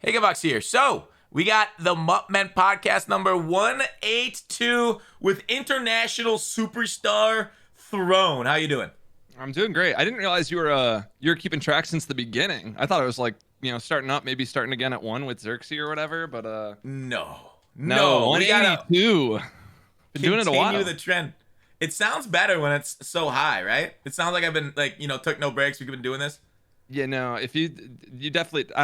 Hey, Gutfoxx here. So, we got the Muttmen podcast number 182 with international superstar Throne. How you doing? I'm doing great. I didn't realize you were keeping track since the beginning. I thought it was like, starting up, maybe starting again at 1 with Xerxes or whatever, but No. no, No. We got to 182. Been doing it a continue the while. trend. It sounds better when it's so high, right? It sounds like I've been, took no breaks. We've been doing this. Yeah, no, if you definitely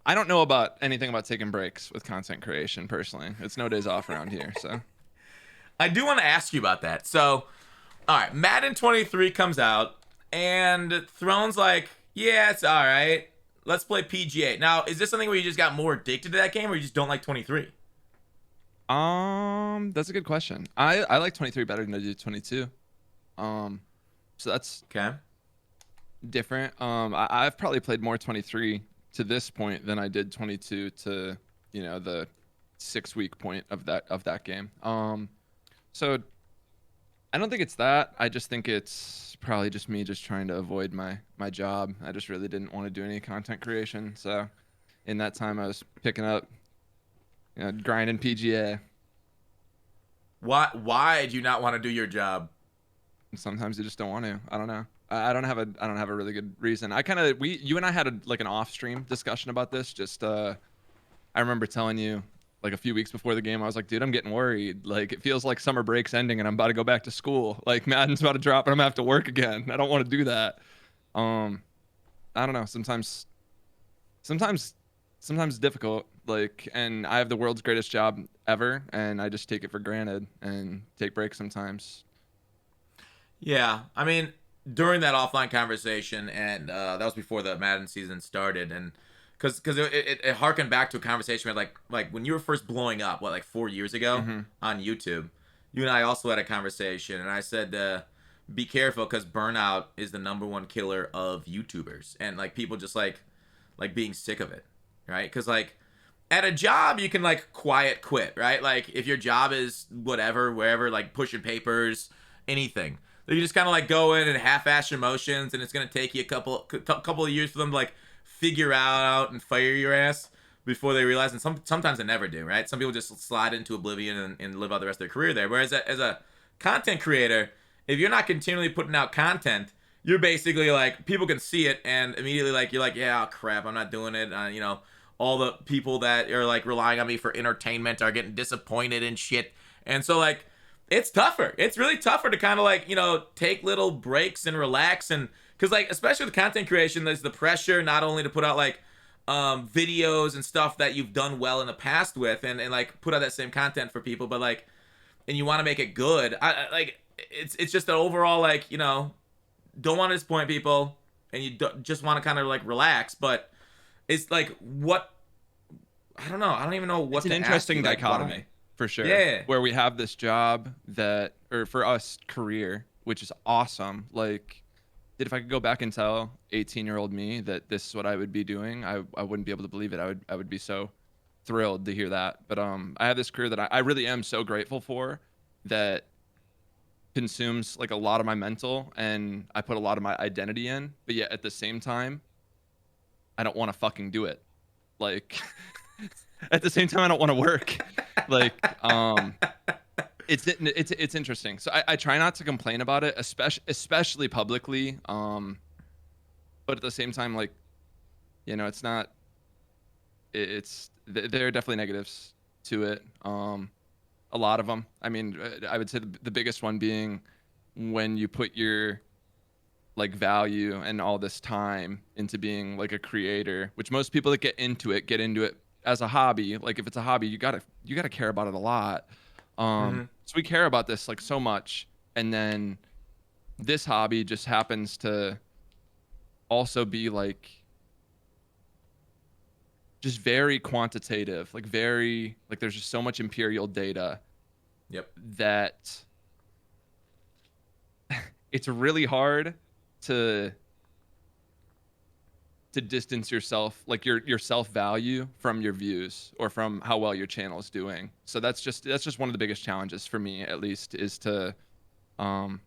I don't know about anything about taking breaks with content creation personally. It's no days off around here, so. I do want to ask you about that. So, all right, Madden 23 comes out, and Throne's like, yeah, it's all right. Let's play PGA. Now, is this something where you just got more addicted to that game, or you just don't like 23? That's a good question. I like 23 better than I do 22. So that's Okay. different. I've probably played more 23 to this point than I did 22 to, the 6 week point of that game. So I don't think it's that. I just think it's probably just me just trying to avoid my job. I just really didn't want to do any content creation. So in that time I was picking up, grinding PGA. Why do you not want to do your job? Sometimes you just don't want to. I don't know. I don't have a really good reason. You and I had an off stream discussion about this. Just I remember telling you like a few weeks before the game, I was like, dude, I'm getting worried. Like it feels like summer break's ending and I'm about to go back to school. Like Madden's about to drop and I'm gonna have to work again. I don't want to do that. I don't know. Sometimes it's difficult. Like, and I have the world's greatest job ever, and I just take it for granted and take breaks sometimes. Yeah, I mean, during that offline conversation, and that was before the Madden season started, and because it harkened back to a conversation where like when you were first blowing up, what, like 4 years ago Hmm. on YouTube, you and I also had a conversation, and I said, be careful because burnout is the number one killer of YouTubers, and like people just like being sick of it, right? Because like at a job you can like quiet quit, right? Like if your job is whatever, wherever, like pushing papers, anything. You just kind of like go in and half-ass your motions, and it's gonna take you a couple of years for them to like figure out and fire your ass before they realize. And sometimes they never do, right? Some people just slide into oblivion and live out the rest of their career there. Whereas as a content creator, if you're not continually putting out content, you're basically like people can see it and immediately like you're like, yeah, oh, crap, I'm not doing it. All the people that are like relying on me for entertainment are getting disappointed and shit. And so like it's tougher. It's really tougher to kind of like, take little breaks and relax. And because like, especially with content creation, there's the pressure not only to put out like videos and stuff that you've done well in the past with and like put out that same content for people, but like, and you want to make it good. I like, it's just an overall like, don't want to disappoint people and just want to kind of like relax. But it's like, what, I don't know. I don't even know what It's an to ask you. interesting Like, dichotomy why? for sure, Yeah. where we have this job or for us, career, which is awesome. Like, if I could go back and tell 18-year-old me that this is what I would be doing, I wouldn't be able to believe it. I would be so thrilled to hear that. But I have this career that I really am so grateful for, that consumes like a lot of my mental, and I put a lot of my identity in. But yet at the same time, I don't want to fucking do it. Like, at the same time, I don't want to work. Like, it's interesting. So I try not to complain about it, especially publicly. But at the same time, like, it's not. There are definitely negatives to it. A lot of them. I mean, I would say the biggest one being when you put your like value and all this time into being like a creator, which most people that get into it as a hobby. Like if it's a hobby, you gotta care about it a lot. Mm-hmm. So we care about this like so much, and then this hobby just happens to also be like just very quantitative, like very like there's just so much imperial data Yep. that it's really hard to distance yourself, like your self value, from your views or from how well your channel is doing. So that's just one of the biggest challenges for me, at least, um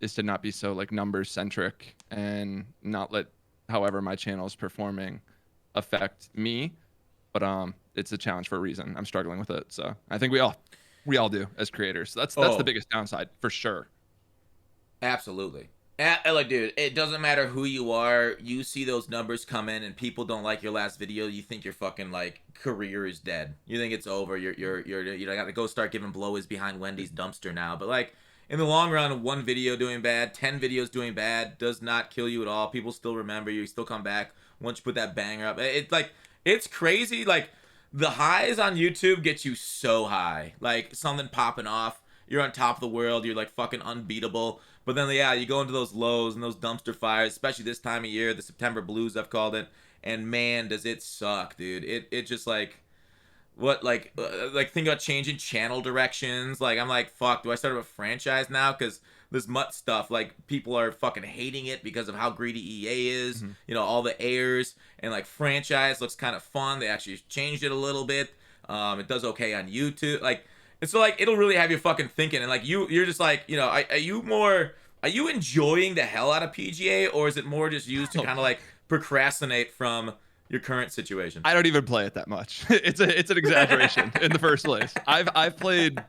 is to not be so like numbers centric and not let however my channel is performing affect me. but it's a challenge for a reason. I'm struggling with it, so I think we all do as creators. So that's the Oh, biggest downside for sure. absolutely. Like, dude, it doesn't matter who you are. You see those numbers come in, and people don't like your last video. You think your fucking like career is dead. You think it's over. You got to go start giving blowies behind Wendy's dumpster now. But like in the long run, one video doing bad, 10 videos doing bad does not kill you at all. People still remember you. You still come back once you put that banger up. It's like it's crazy. Like the highs on YouTube get you so high. Like something popping off. You're on top of the world. You're like fucking unbeatable. But then, yeah, you go into those lows and those dumpster fires, especially this time of year, the September blues, I've called it. And man, does it suck, dude. It just like, what, like think about changing channel directions. Like, I'm like, fuck, do I start up a franchise now? Because this mutt stuff, like, people are fucking hating it because of how greedy EA is. Mhm. You know, all the airs. And, like, franchise looks kind of fun. They actually changed it a little bit. It does okay on YouTube. Like, and so like it'll really have you fucking thinking, and like you're just like, you know, are you enjoying the hell out of PGA, or is it more just used to kind of like procrastinate from your current situation? I don't even play it that much. It's an exaggeration in the first place. I've played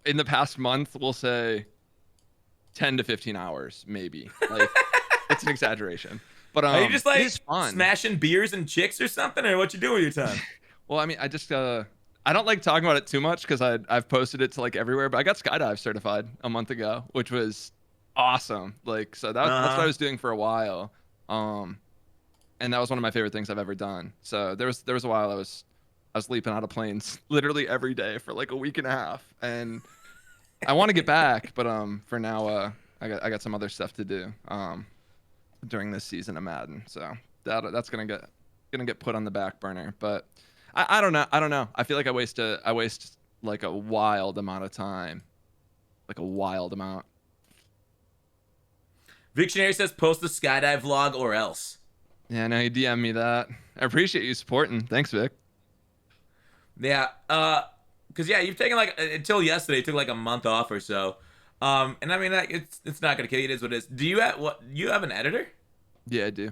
in the past month, we'll say 10 to 15 hours maybe. Like it's an exaggeration. But Are you just it like is fun. smashing beers and chicks or something, or what you do with your time? Well, I mean, I just I don't like talking about it too much because I've posted it to like everywhere, but I got skydive certified a month ago, which was awesome. Like so that's what I Uh was doing for a while. Um and that was one of my favorite things I've ever done. So there was a while I was leaping out of planes literally every day for like a week and a half, and I want to get back, but for now I got some other stuff to do during this season of Madden, so that's gonna get put on the back burner. But I don't know. I don't know. I feel like I waste like a wild amount of time, like a wild amount. Victionary says post the skydive vlog or else. Yeah, no, you DM me that. I appreciate you supporting. Thanks, Vic. Yeah, because yeah, you've taken like until yesterday, it took like a month off or so. And I mean, like, it's not gonna kill you. It is what it is. Do you have what? You have an editor? Yeah, I do.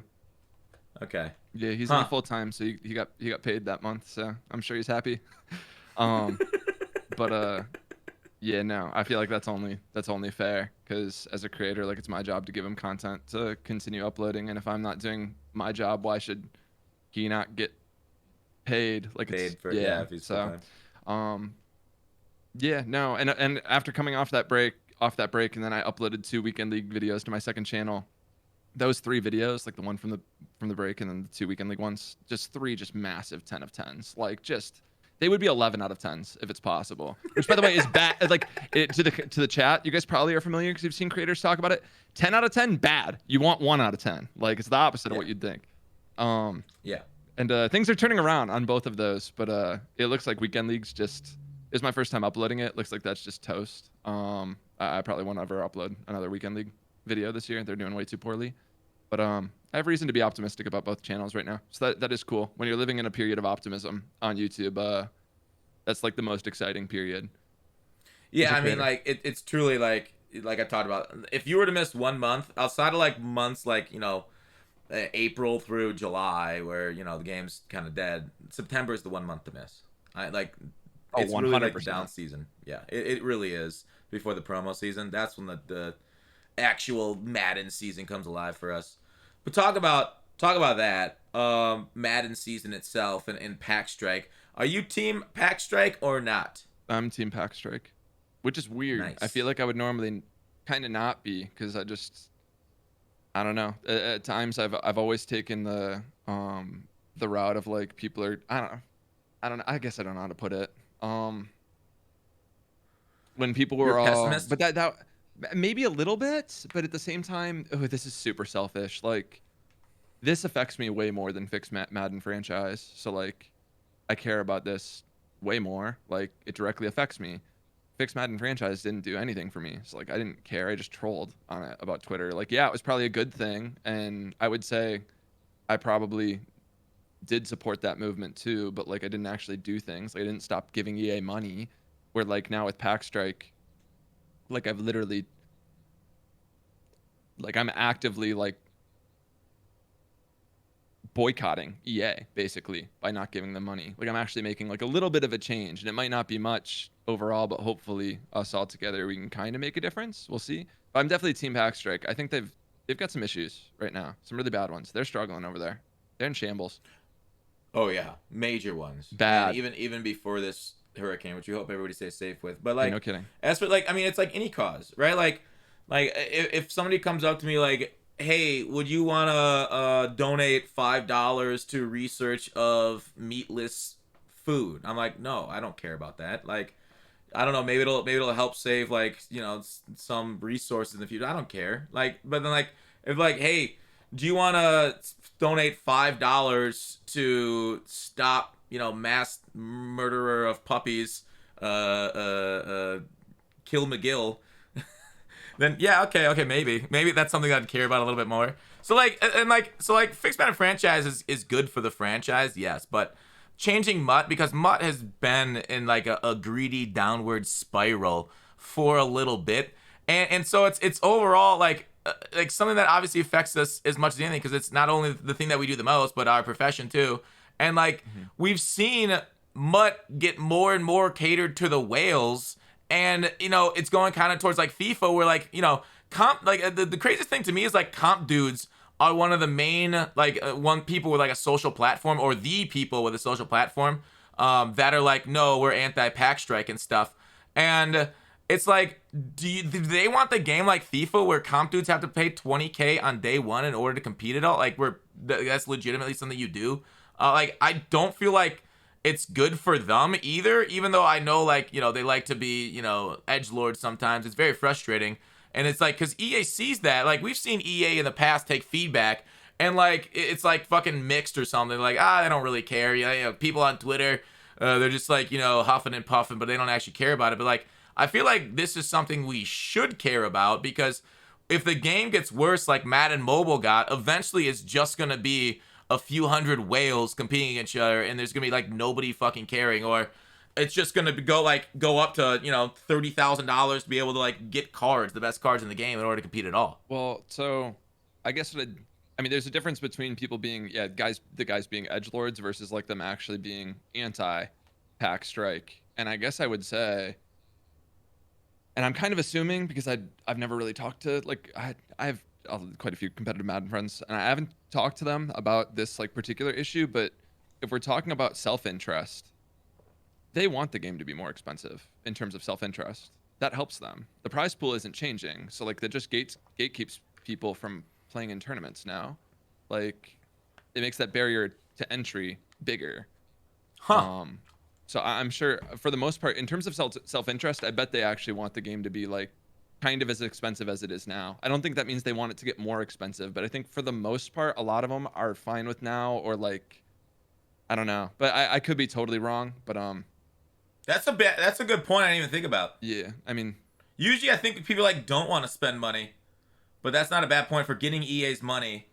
Okay. Yeah, he's only Huh. full time, so he got paid that month, so I'm sure he's happy. Um, but yeah, no, I feel like that's only fair because as a creator, like it's my job to give him content to continue uploading, and if I'm not doing my job, why should he not get paid? Like it's Paid for yeah, yeah. if he's full So, time. um, yeah, no, and after coming off that break, and then I uploaded 2 weekend league videos to my second channel. Those 3 videos, like the one from the break, and then the 2 weekend league ones, just three, just massive 10 of 10s. Like just they would be 11 out of 10s if it's possible. Which, by the way, is bad. Like to the chat, you guys probably are familiar because you've seen creators talk about it. 10 out of 10, bad. You want 1 out of 10. Like it's the opposite of Yeah. what you'd think. Um, Yeah. and things are turning around on both of those, but it looks like weekend leagues just is my first time uploading it. Looks like that's just toast. I probably won't ever upload another weekend league video this year. They're doing way too poorly. But I have reason to be optimistic about both channels right now. So that is cool. When you're living in a period of optimism on YouTube, that's like the most exciting period as Yeah, a I mean, creator. like it's truly like I talked about. If you were to miss 1 month outside of like months like April through July, where the game's kind of dead, September is the 1 month to miss. I like Oh, it's really like the 100%. down season. Yeah, it really is before the promo season. That's when the actual Madden season comes alive for us. But talk about that Madden season itself and Pack Strike. Are you team Pack Strike or not? I'm Team Pack Strike, which is weird. I feel Nice. like I would normally kind of not be because I don't know. At times I've always taken the route of like people are I don't know. I guess I don't know how to put it. Um, when people You're a were all, pessimist. but that maybe a little bit, but at the same time, oh, this is super selfish. Like this affects me way more than Fix Madden franchise. So like, I care about this way more. Like it directly affects me. Fix Madden franchise didn't do anything for me. So like, I didn't care. I just trolled on it about Twitter. Like, yeah, it was probably a good thing, and I would say I probably did support that movement too. But like, I didn't actually do things. Like, I didn't stop giving EA money. Where like now with Pack Strike, like I've literally like I'm actively like boycotting EA basically by not giving them money. Like I'm actually making like a little bit of a change, and it might not be much overall, but hopefully us all together we can kind of make a difference. We'll see. But I'm definitely Team Hack Strike. I think they've got some issues right now, some really bad ones. They're struggling over there. They're in shambles. Oh yeah, major ones. And Bad. even before this hurricane, which we hope everybody stays safe with. But Yeah, like, no kidding. as for like, I mean, it's like any cause, right? Like if somebody comes up to me like, hey, would you want to donate $5 to research of meatless food? I'm like, no, I don't care about that. Like, I don't know, maybe it'll help save like, you know, some resources in the future. I don't care. Like, but then like if like, hey, do you want to donate $5 to stop, you know, mass murderer of puppies, Kill McGill? Then yeah, okay, maybe that's something I'd care about a little bit more. So like, and like, so like, fixed meta franchise is good for the franchise, yes, but changing Mutt, because Mutt has been in like a greedy downward spiral for a little bit, and so it's overall like something that obviously affects us as much as anything, because it's not only the thing that we do the most, but our profession too, and like we've seen Mutt get more and more catered to the whales. And you know, it's going kind of towards like FIFA, where like, you know, comp, like the craziest thing to me is like comp dudes are one of the main like one people with like a social platform, or the people with a social platform, that are like, no, we're anti-pack strike and stuff. And it's like, do they want the game like FIFA where comp dudes have to pay 20K on day one in order to compete at all? Like, that's legitimately something you do. Like, I don't feel like it's good for them either, even though I know, like, you know, they like to be, you know, edgelords sometimes. It's very frustrating. And it's like, because EA sees that. Like, we've seen EA in the past take feedback, and like, it's like fucking mixed or something. Like, they don't really care. You know, people on Twitter, they're just like, you know, huffing and puffing, but they don't actually care about it. But like, I feel like this is something we should care about, because if the game gets worse like Madden Mobile got, eventually it's just going to be a few hundred whales competing against each other, and there's gonna be like nobody fucking caring, or it's just gonna go up to, you know, $30,000 to be able to like get cards, the best cards in the game, in order to compete at all. Well, so I guess I mean, there's a difference between people being the guys being edgelords versus like them actually being anti-pack strike. And I guess I would say, and I'm kind of assuming because I've never really talked to like I have quite a few competitive Madden friends, and I haven't talked to them about this like particular issue. But if we're talking about self-interest, they want the game to be more expensive in terms of self-interest. That helps them. The prize pool isn't changing, so like that just gatekeeps people from playing in tournaments now. Like, it makes that barrier to entry bigger. Huh. So I'm sure for the most part, in terms of self-interest, I bet they actually want the game to be like kind of as expensive as it is now. I don't think that means they want it to get more expensive, but I think for the most part, a lot of them are fine with now, or like, I don't know, but I could be totally wrong. But That's a good point I didn't even think about. yeah, I mean, Usually I think people like don't want to spend money, but that's not a bad point for getting EA's money.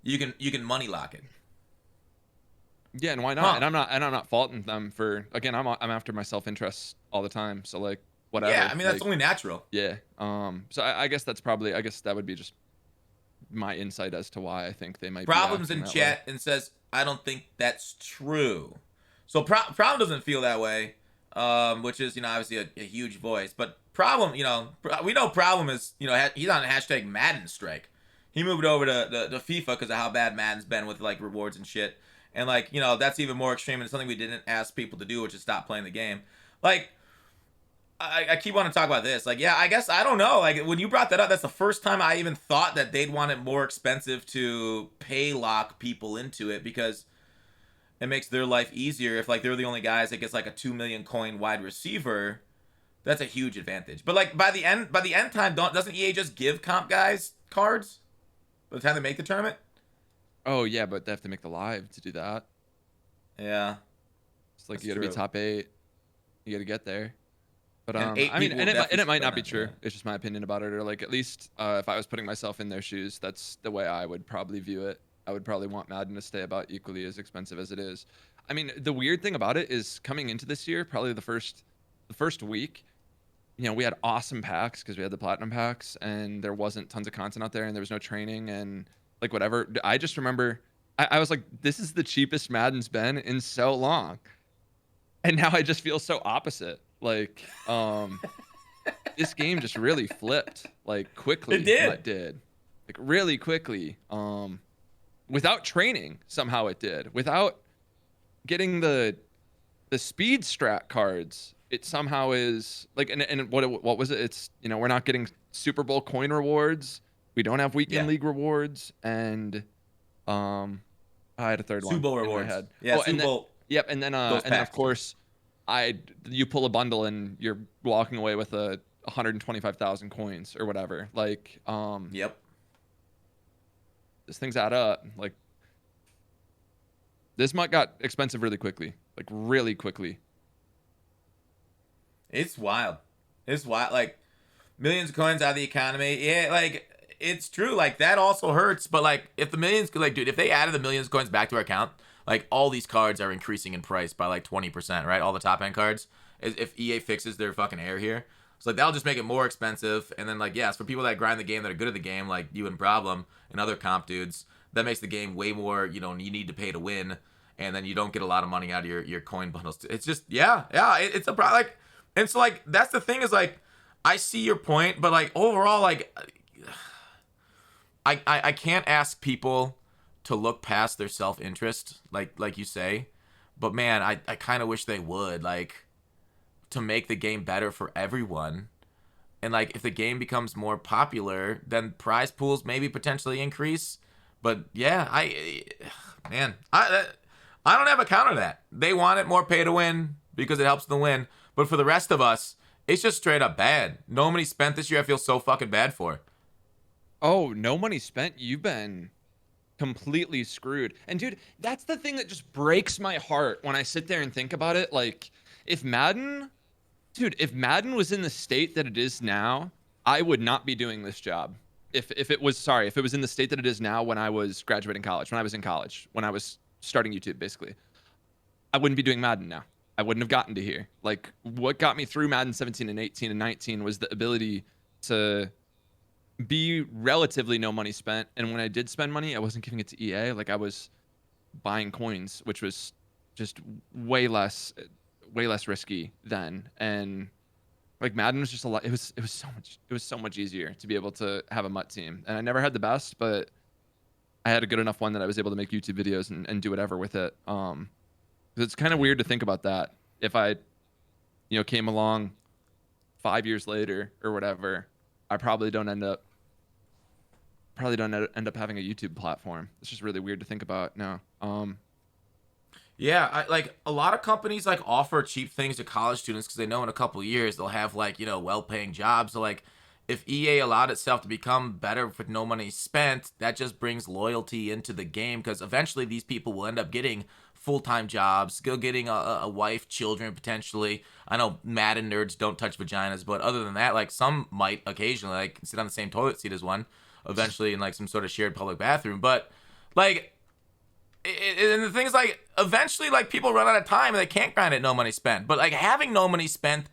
You can money lock it. yeah, and why not? Huh. And I'm not faulting them for, again, I'm after my self-interest all the time, so like whatever. Yeah, I mean, that's like, only natural. yeah. So I guess I guess that would be just my insight as to why I think they might Problems be in acting that chat way. and says, I don't think that's true. So Problem doesn't feel that way, which is, you know, obviously a huge voice. But Problem, you know, we know Problem is, you know, he's on hashtag Madden strike. He moved over to FIFA because of how bad Madden's been with like rewards and shit. And like, you know, that's even more extreme, and it's something we didn't ask people to do, which is stop playing the game. Like, I keep wanting to talk about this. Like, yeah, I guess I don't know. Like, when you brought that up, that's the first time I even thought that they'd want it more expensive to pay lock people into it, because it makes their life easier. If like they're the only guys that gets like a 2 million coin wide receiver, that's a huge advantage. But like by the end time, doesn't EA just give comp guys cards by the time they make the tournament? Oh yeah, but they have to make the live to do that. Yeah, It's like that's you got to be true. top 8. You got to get there. But And eight I mean, people and will definitely it might not spend be it. true. Yeah. It's just my opinion about it, or like at least if I was putting myself in their shoes, that's the way I would probably view it. I would probably want Madden to stay about equally as expensive as it is. I mean, the weird thing about it is coming into this year, probably the first week, you know, we had awesome packs because we had the platinum packs, and there wasn't tons of content out there, and there was no training and like whatever. I just remember I was like, this is the cheapest Madden's been in so long. And now I just feel so opposite. Like, this game just really flipped like It quickly. did. It did, like really quickly. Without training, somehow it did. Without getting the speed strat cards, it somehow is like. And what was it? It's, you know, we're not getting Super Bowl coin rewards. We don't have weekend Yeah. league rewards, and I had a third Super one Bowl in my rewards. head. Yeah, Oh, Super Bowl. yep, Those and then of packs. course, you pull a bundle and you're walking away with a 125,000 coins or whatever. Like, Yep. these things add up. Like, this month got expensive really quickly, like really quickly. It's wild. It's wild. Like millions of coins out of the economy. Yeah, like it's true. Like that also hurts. But like if the millions, like dude, if they added the millions of coins back to our account, like all these cards are increasing in price by like 20%, right? All the top end cards. If EA fixes their fucking error here, so like that'll just make it more expensive. And then like yes, for people that grind the game that are good at the game, like you and Problem and other comp dudes, that makes the game way more. You know, you need to pay to win, and then you don't get a lot of money out of your coin bundles. It's just yeah, it's a problem. Like, and so like that's the thing is like I see your point, but like overall like I can't ask people to look past their self interest, like you say, but man, I kind of wish they would like to make the game better for everyone. And like if the game becomes more popular, then prize pools maybe potentially increase. But yeah, I don't have a counter to that. They want it more pay to win because it helps them win. But for the rest of us, it's just straight up bad. No money spent this year. I feel so fucking bad for. Oh, no money spent. You've been completely screwed. And dude, that's the thing that just breaks my heart when I sit there and think about it. Like, if Madden, dude, if Madden was in the state that it is now, I would not be doing this job. If it was, sorry, if it was in the state that it is now when I was graduating college, when I was in college, when I was starting YouTube, basically, I wouldn't be doing Madden now. I wouldn't have gotten to here. Like, what got me through Madden 17 and 18 and 19 was the ability to be relatively no money spent. And when I did spend money, I wasn't giving it to EA. Like, I was buying coins, which was just way less risky then. And like Madden was just a lot. It was so much easier to be able to have a MUT team. And I never had the best, but I had a good enough one that I was able to make YouTube videos and do whatever with it. 'Cause it's kind of weird to think about that. If I, you know, came along 5 years later or whatever, I probably don't end up having a YouTube platform. It's just really weird to think about now. Yeah, like a lot of companies like offer cheap things to college students because they know in a couple of years they'll have like well-paying jobs. So like if EA allowed itself to become better with no money spent, that just brings loyalty into the game because eventually these people will end up getting full-time jobs, go getting a wife, children potentially. I know Madden nerds don't touch vaginas, but other than that, like some might occasionally like sit on the same toilet seat as one, eventually in like some sort of shared public bathroom. But like and the thing is like eventually like people run out of time and they can't grind it no money spent, but like having no money spent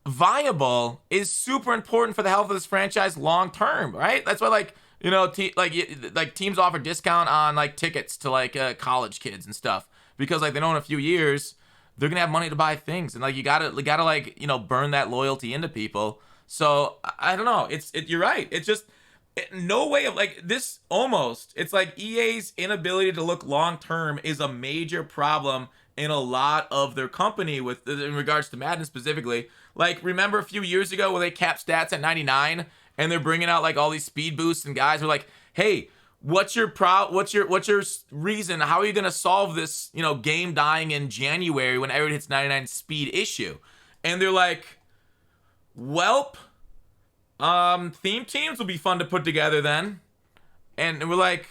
viable is super important for the health of this franchise long term, right? That's why like like teams offer discount on like tickets to like college kids and stuff because like they know in a few years they're gonna have money to buy things and like you gotta like burn that loyalty into people. So I don't know, you're right, it's just no way of like this almost it's like EA's inability to look long term is a major problem in a lot of their company with in regards to Madden specifically. Like remember a few years ago where they capped stats at 99 and they're bringing out like all these speed boosts and guys were like, hey, what's your reason, how are you going to solve this game dying in January when everyone hits 99 speed issue? And they're like, welp, theme teams will be fun to put together then. And we're like,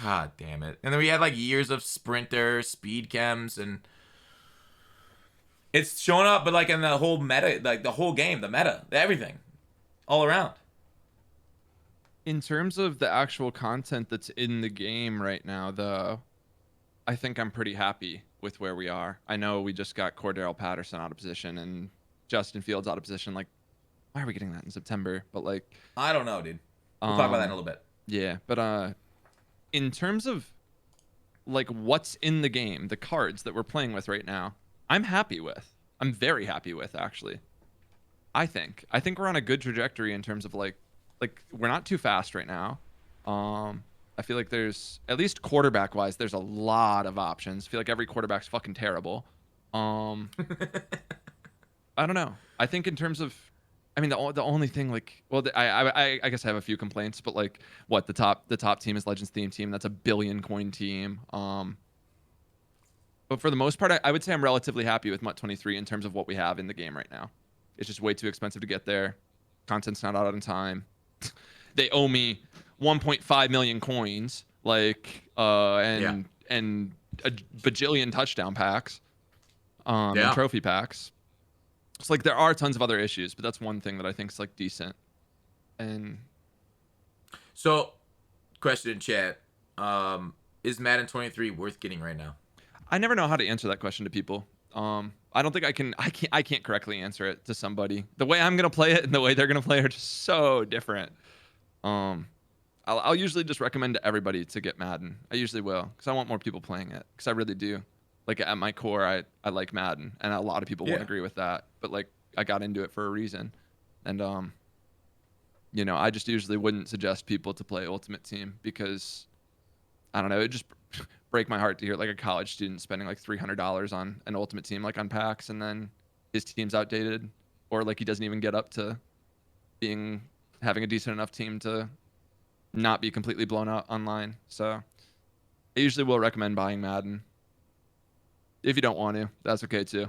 god damn it. And then we had like years of sprinter, speed chems, and it's showing up, but like in the whole meta, like the whole game, the meta, everything, all around. In terms of the actual content that's in the game right now, though, I think I'm pretty happy with where we are. I know we just got Cordero Patterson out of position and Justin Fields out of position. Like, why are we getting that in September? But like, I don't know, dude. We'll talk about that in a little bit. Yeah, but in terms of like what's in the game, the cards that we're playing with right now, I'm happy with. I'm very happy with, actually. I think we're on a good trajectory in terms of like we're not too fast right now. I feel like there's, at least quarterback wise, there's a lot of options. I feel like every quarterback's fucking terrible. I don't know. I think in terms of, I mean, the only thing, like, well, I guess I have a few complaints, but like, what, the top team is Legends Theme Team. That's a billion coin team. But for the most part, I would say I'm relatively happy with MUT 23 in terms of what we have in the game right now. It's just way too expensive to get there. Content's not out on time. They owe me 1.5 million coins, like, and a bajillion touchdown packs, and trophy packs. It's like there are tons of other issues, but that's one thing that I think is like decent. And so, question in chat: is Madden 23 worth getting right now? I never know how to answer that question to people. I don't think I can. I can't correctly answer it to somebody. The way I'm gonna play it and the way they're gonna play it are just so different. I'll usually just recommend to everybody to get Madden. I usually will, because I want more people playing it. Because I really do. Like, at my core, I like Madden, and a lot of people won't agree with that. But like, I got into it for a reason, and you know, I just usually wouldn't suggest people to play Ultimate Team because, I don't know, it just break my heart to hear like a college student spending like $300 on an Ultimate Team, like on packs, and then his team's outdated, or like he doesn't even get up to having a decent enough team to not be completely blown out online. So I usually will recommend buying Madden. If you don't want to, that's okay too.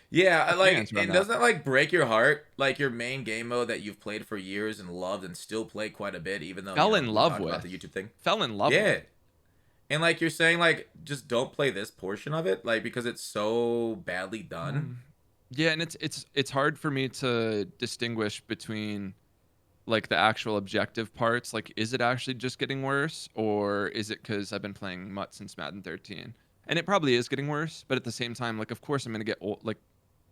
Yeah, like, and doesn't that like break your heart? Like your main game mode that you've played for years and loved and still play quite a bit, even though fell you know, in love talked with about the YouTube thing. Fell in love with. And like you're saying, like, just don't play this portion of it, like, because it's so badly done. Yeah, and it's hard for me to distinguish between like the actual objective parts. Like, is it actually just getting worse, or is it because I've been playing MUT since Madden 13? And it probably is getting worse, but at the same time, like, of course I'm gonna get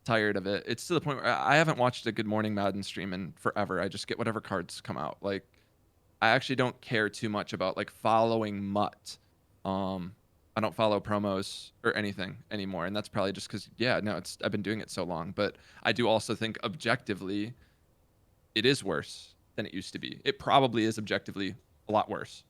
tired of it. It's to the point where I haven't watched a Good Morning Madden stream in forever. I just get whatever cards come out. Like, I actually don't care too much about like following MUT. I don't follow promos or anything anymore, and that's probably just because I've been doing it so long. But I do also think objectively, it is worse than it used to be. It probably is objectively a lot worse.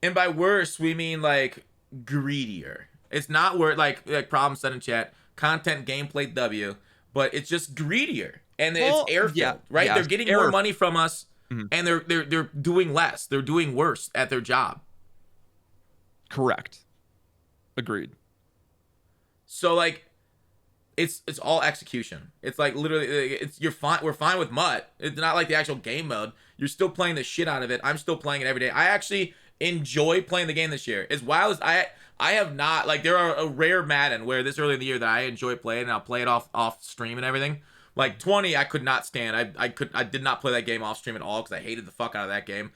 And by worse, we mean like greedier. It's not where like problem said in chat, content gameplay W, but it's just greedier and it's air filled, right? They're getting more money from us, and they're doing less. They're doing worse at their job. Correct. Agreed. So like, it's all execution. It's like literally, it's you're fine. We're fine with MUT. It's not like the actual game mode. You're still playing the shit out of it. I'm still playing it every day. I actually enjoy playing the game this year. As wild as I have not, like, there are a rare Madden where this early in the year that I enjoy playing, and I'll play it off stream and everything. Like 20, I could not stand. I did not play that game off stream at all because I hated the fuck out of that game.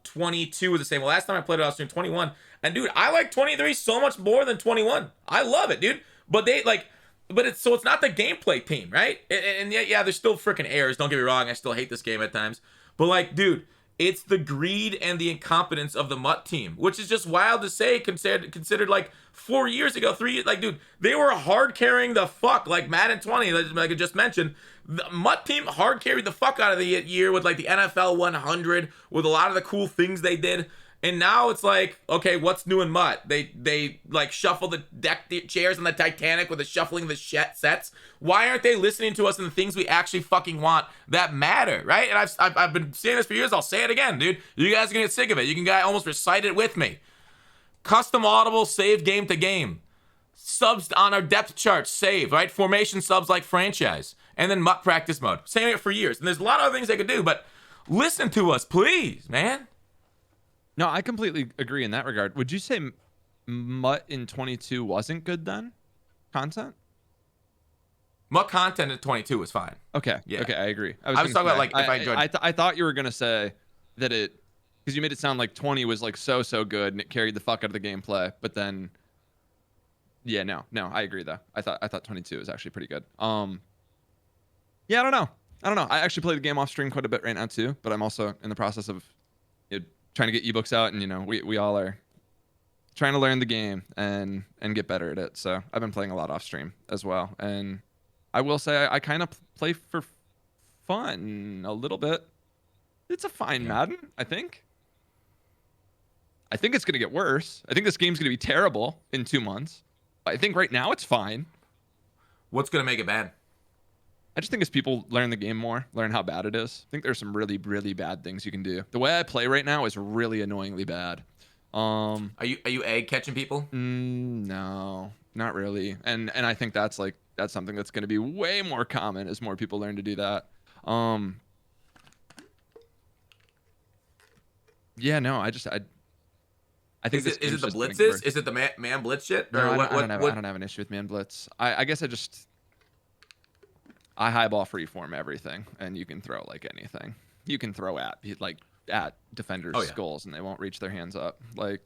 22 was the same. Well, last time I played it off stream, 21. And dude, I like 23 so much more than 21. I love it, dude. But it's not the gameplay team, right? And yeah, there's still freaking errors. Don't get me wrong. I still hate this game at times. But like, dude, it's the greed and the incompetence of the MUT team, which is just wild to say considered like 4 years ago, 3 years. Like, dude, they were hard carrying the fuck, like Madden 20, like I just mentioned. The MUT team hard carried the fuck out of the year with like the NFL 100, with a lot of the cool things they did. And now it's like, okay, what's new in MUT? They like shuffle the chairs on the Titanic with the shuffling of the sets. Why aren't they listening to us and the things we actually fucking want that matter, right? And I've been saying this for years. I'll say it again, dude. You guys are gonna get sick of it. You can almost recite it with me. Custom audible, save game to game. Subs on our depth chart, save, right? Formation subs like franchise. And then MUT practice mode. Saying it for years. And there's a lot of other things they could do, but listen to us, please, man. No, I completely agree in that regard. Would you say MUT in 22 wasn't good then? Content? MUT content in 22 was fine. Okay. Yeah. Okay, I agree. I was talking about like if I enjoyed. I thought you were gonna say that it, because you made it sound like 20 was like so good and it carried the fuck out of the gameplay. But then, yeah, no, I agree though. I thought 22 was actually pretty good. Yeah, I don't know. I actually play the game off stream quite a bit right now too, but I'm also in the process of trying to get ebooks out, and we all are trying to learn the game and get better at it. So I've been playing a lot off stream as well, and I will say I kind of play for fun a little bit. It's a fine Madden, I think. I think it's going to get worse. I think this game's going to be terrible in 2 months. I think right now it's fine. What's going to make it bad? I just think as people learn the game more, learn how bad it is. I think there's some really, really bad things you can do. The way I play right now is really annoyingly bad. Are you egg catching people? No, not really. And I think that's something that's going to be way more common as more people learn to do that. Yeah, no, I think is it the blitzes? Is it the man blitz shit? No, I don't have an issue with man blitz. I guess I highball freeform everything, and you can throw like anything. You can throw at defenders' skulls, and they w't reach their hands up. Like,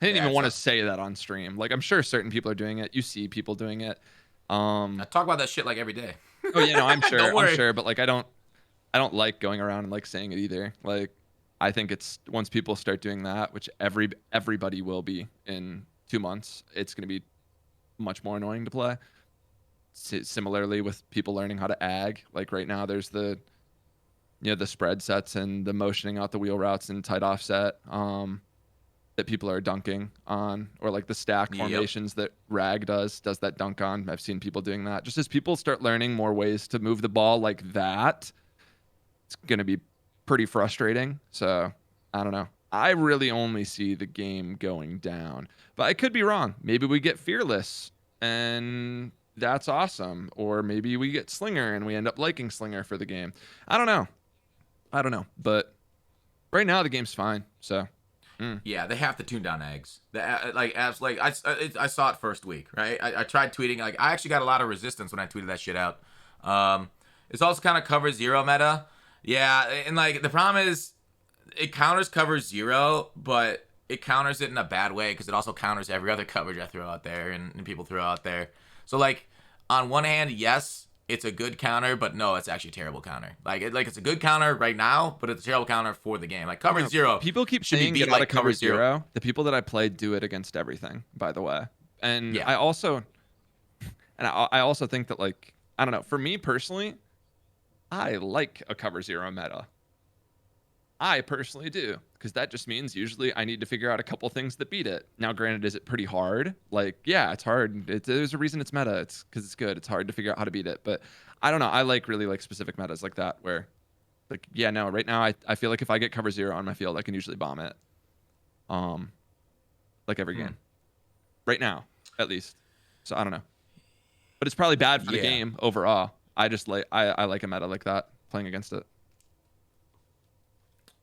I didn't even want to say that on stream. Like, I'm sure certain people are doing it. You see people doing it. I talk about that shit like every day. Oh yeah, no, I'm sure. I'm sure, but like, I don't like going around and like saying it either. Like, I think it's once people start doing that, which everybody will be in 2 months, it's going to be much more annoying to play. Similarly with people learning how to ag, like right now there's the spread sets and the motioning out the wheel routes and tight offset that people are dunking on, or like the stack formations that Rag does that dunk on. I've seen people doing that. Just as people start learning more ways to move the ball like that, it's going to be pretty frustrating. So I don't know. I really only see the game going down, but I could be wrong. Maybe we get Fearless and that's awesome. Or maybe we get Slinger and we end up liking Slinger for the game. I don't know. But right now the game's fine. So yeah, they have to tune down eggs. I saw it first week, right? I tried tweeting. Like, I actually got a lot of resistance when I tweeted that shit out. It's also kind of cover zero meta. Yeah, and like the problem is it counters cover zero, but it counters it in a bad way because it also counters every other coverage I throw out there and people throw out there. So like on one hand, yes, it's a good counter, but no, it's actually a terrible counter. Like it's a good counter right now, but it's a terrible counter for the game. Like cover zero. People keep saying get out of cover zero. The people that I play do it against everything, by the way. And I also think that, like, I don't know, for me personally, I like a cover zero meta. I personally do, because that just means usually I need to figure out a couple things that beat it. Now, granted, is it pretty hard? Like, yeah, it's hard. There's a reason it's meta. It's because it's good. It's hard to figure out how to beat it. But I don't know. I really like specific metas like that where, like, yeah, no, right now I feel like if I get cover zero on my field, I can usually bomb it. Like every game. Right now, at least. So I don't know. But it's probably bad for the game overall. I just like I like a meta like that, playing against it.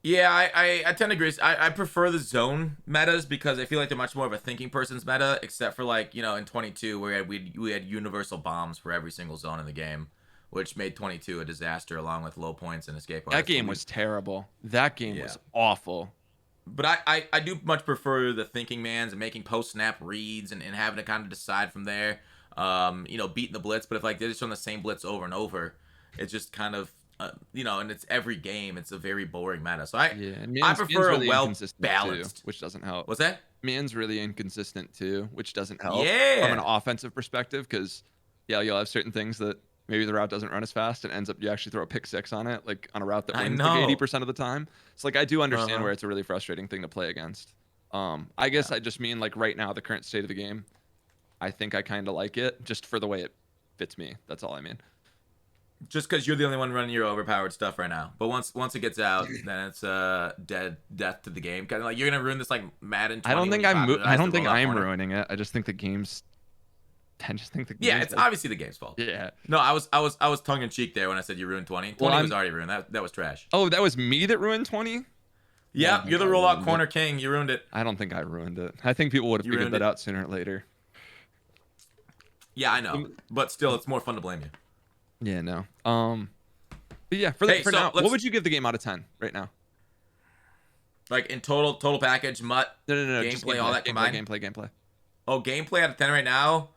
Yeah, I tend to agree. I prefer the zone metas because I feel like they're much more of a thinking person's meta, except for like, in 22 where we had universal bombs for every single zone in the game, which made 22 a disaster along with low points and escape artists. That game was terrible. That game was awful. But I do much prefer the thinking mans and making post-snap reads and having to kind of decide from there, beating the blitz. But if like they're just on the same blitz over and over, it's just kind of, and it's every game. It's a very boring meta. So I prefer really a well-balanced. too, which doesn't help. What's that? Man's really inconsistent too, which doesn't help from an offensive perspective because, you'll have certain things that maybe the route doesn't run as fast and ends up you actually throw a pick six on it, like on a route that wins like 80% of the time. It's like I do understand where it's a really frustrating thing to play against. I guess I just mean like right now, the current state of the game, I think I kind of like it just for the way it fits me. That's all I mean. Just because you're the only one running your overpowered stuff right now, but once it gets out, then it's death to the game. Kind of like you're gonna ruin this like Madden. I don't think I'm ruining it. I just think the game's. It's obviously the game's fault. Yeah. No, I was tongue in cheek there when I said you ruined 20. 20 was already ruined. That was trash. Oh, that was me that ruined 20. Yeah, you're the rollout corner king. You ruined it. I don't think I ruined it. I think people would have figured that out sooner or later. Yeah, I know, but still, it's more fun to blame you. Yeah, no. But yeah, for now, what would you give the game out of 10 right now? Like in total package, mutt, no, gameplay, all that combined. Gameplay. Oh, gameplay out of 10 right now.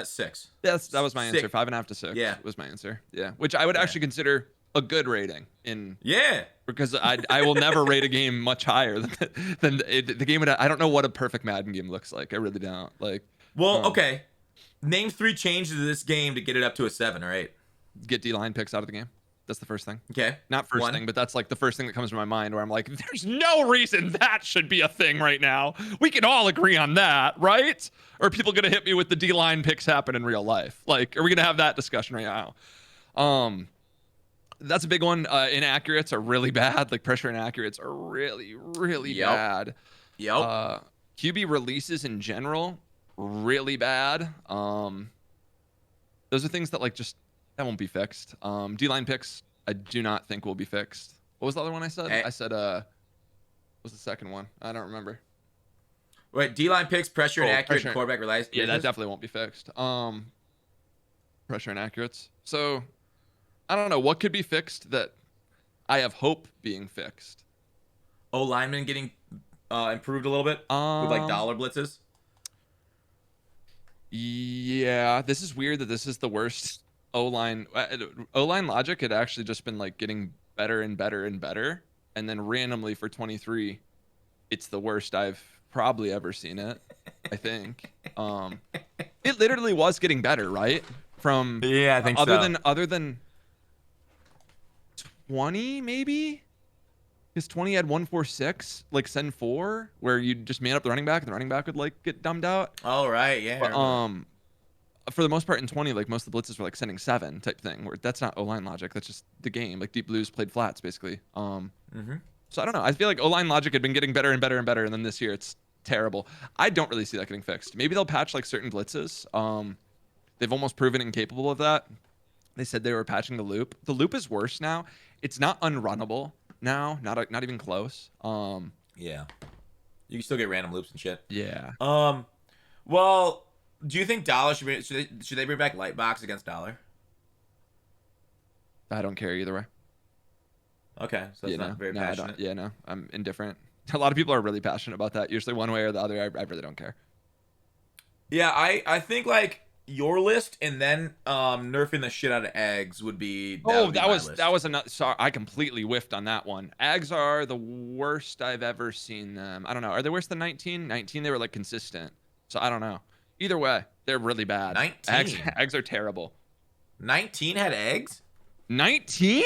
6. Yes, that was my answer. 5.5 to 6. Yeah, was my answer. Yeah, which I would actually consider a good rating Yeah. because I will never rate a game much higher than the game. I don't know what a perfect Madden game looks like. I really don't. Like, Well, okay. Name 3 changes to this game to get it up to a 7 or 8. get D-line picks out of the game. That's the first thing. Okay. Not first 1. thing, but that's like the first thing that comes to my mind where I'm like, there's no reason that should be a thing right now. We can all agree on that, right? Or are people gonna hit me with the D-line picks happen in real life? Like, are we gonna have that discussion right now? That's a big one. Inaccurates are really bad. Like pressure inaccurates are really, really bad. Yep. QB releases in general, really bad. Those are things that like just that won't be fixed. D-line picks, I do not think will be fixed. What was the other one I said? I said what was the second one? I don't remember. Wait, D-line picks, pressure inaccurate, quarterback relies. Yeah, that definitely won't be fixed. Pressure inaccurates. So I don't know what could be fixed that I have hope being fixed. Oh, linemen getting improved a little bit with like dollar blitzes. Yeah, this is weird that this is the worst O-line. O-line logic had actually just been like getting better and better and better, and then randomly for 23, it's the worst I've probably ever seen it. I think it literally was getting better, right? From I think other than 20 maybe. Because 20 had 146, like send 4, where you just man up the running back, and the running back would like get dumbed out. Oh right, yeah. But, for the most part in 20, like most of the blitzes were like sending 7 type thing. Where that's not O-line logic. That's just the game. Like Deep Blues played flats basically. So I don't know. I feel like O-line logic had been getting better and better and better, and then this year it's terrible. I don't really see that getting fixed. Maybe they'll patch like certain blitzes. They've almost proven incapable of that. They said they were patching the loop. The loop is worse now. It's not unrunnable now, not even close. Yeah, you can still get random loops and shit. Yeah. Well, do you think Dollar should they bring back Lightbox against Dollar? I don't care either way. Okay, so that's not very passionate. No, I'm indifferent. A lot of people are really passionate about that. Usually one way or the other. I really don't care. Yeah, I think like your list and then nerfing the shit out of eggs would be. That was another. Sorry, I completely whiffed on that one. Ags are the worst I've ever seen them. I don't know. Are they worse than 19? 19, they were like consistent. So I don't know. Either way, they're really bad. 19. Ags are terrible. 19 had eggs. 19?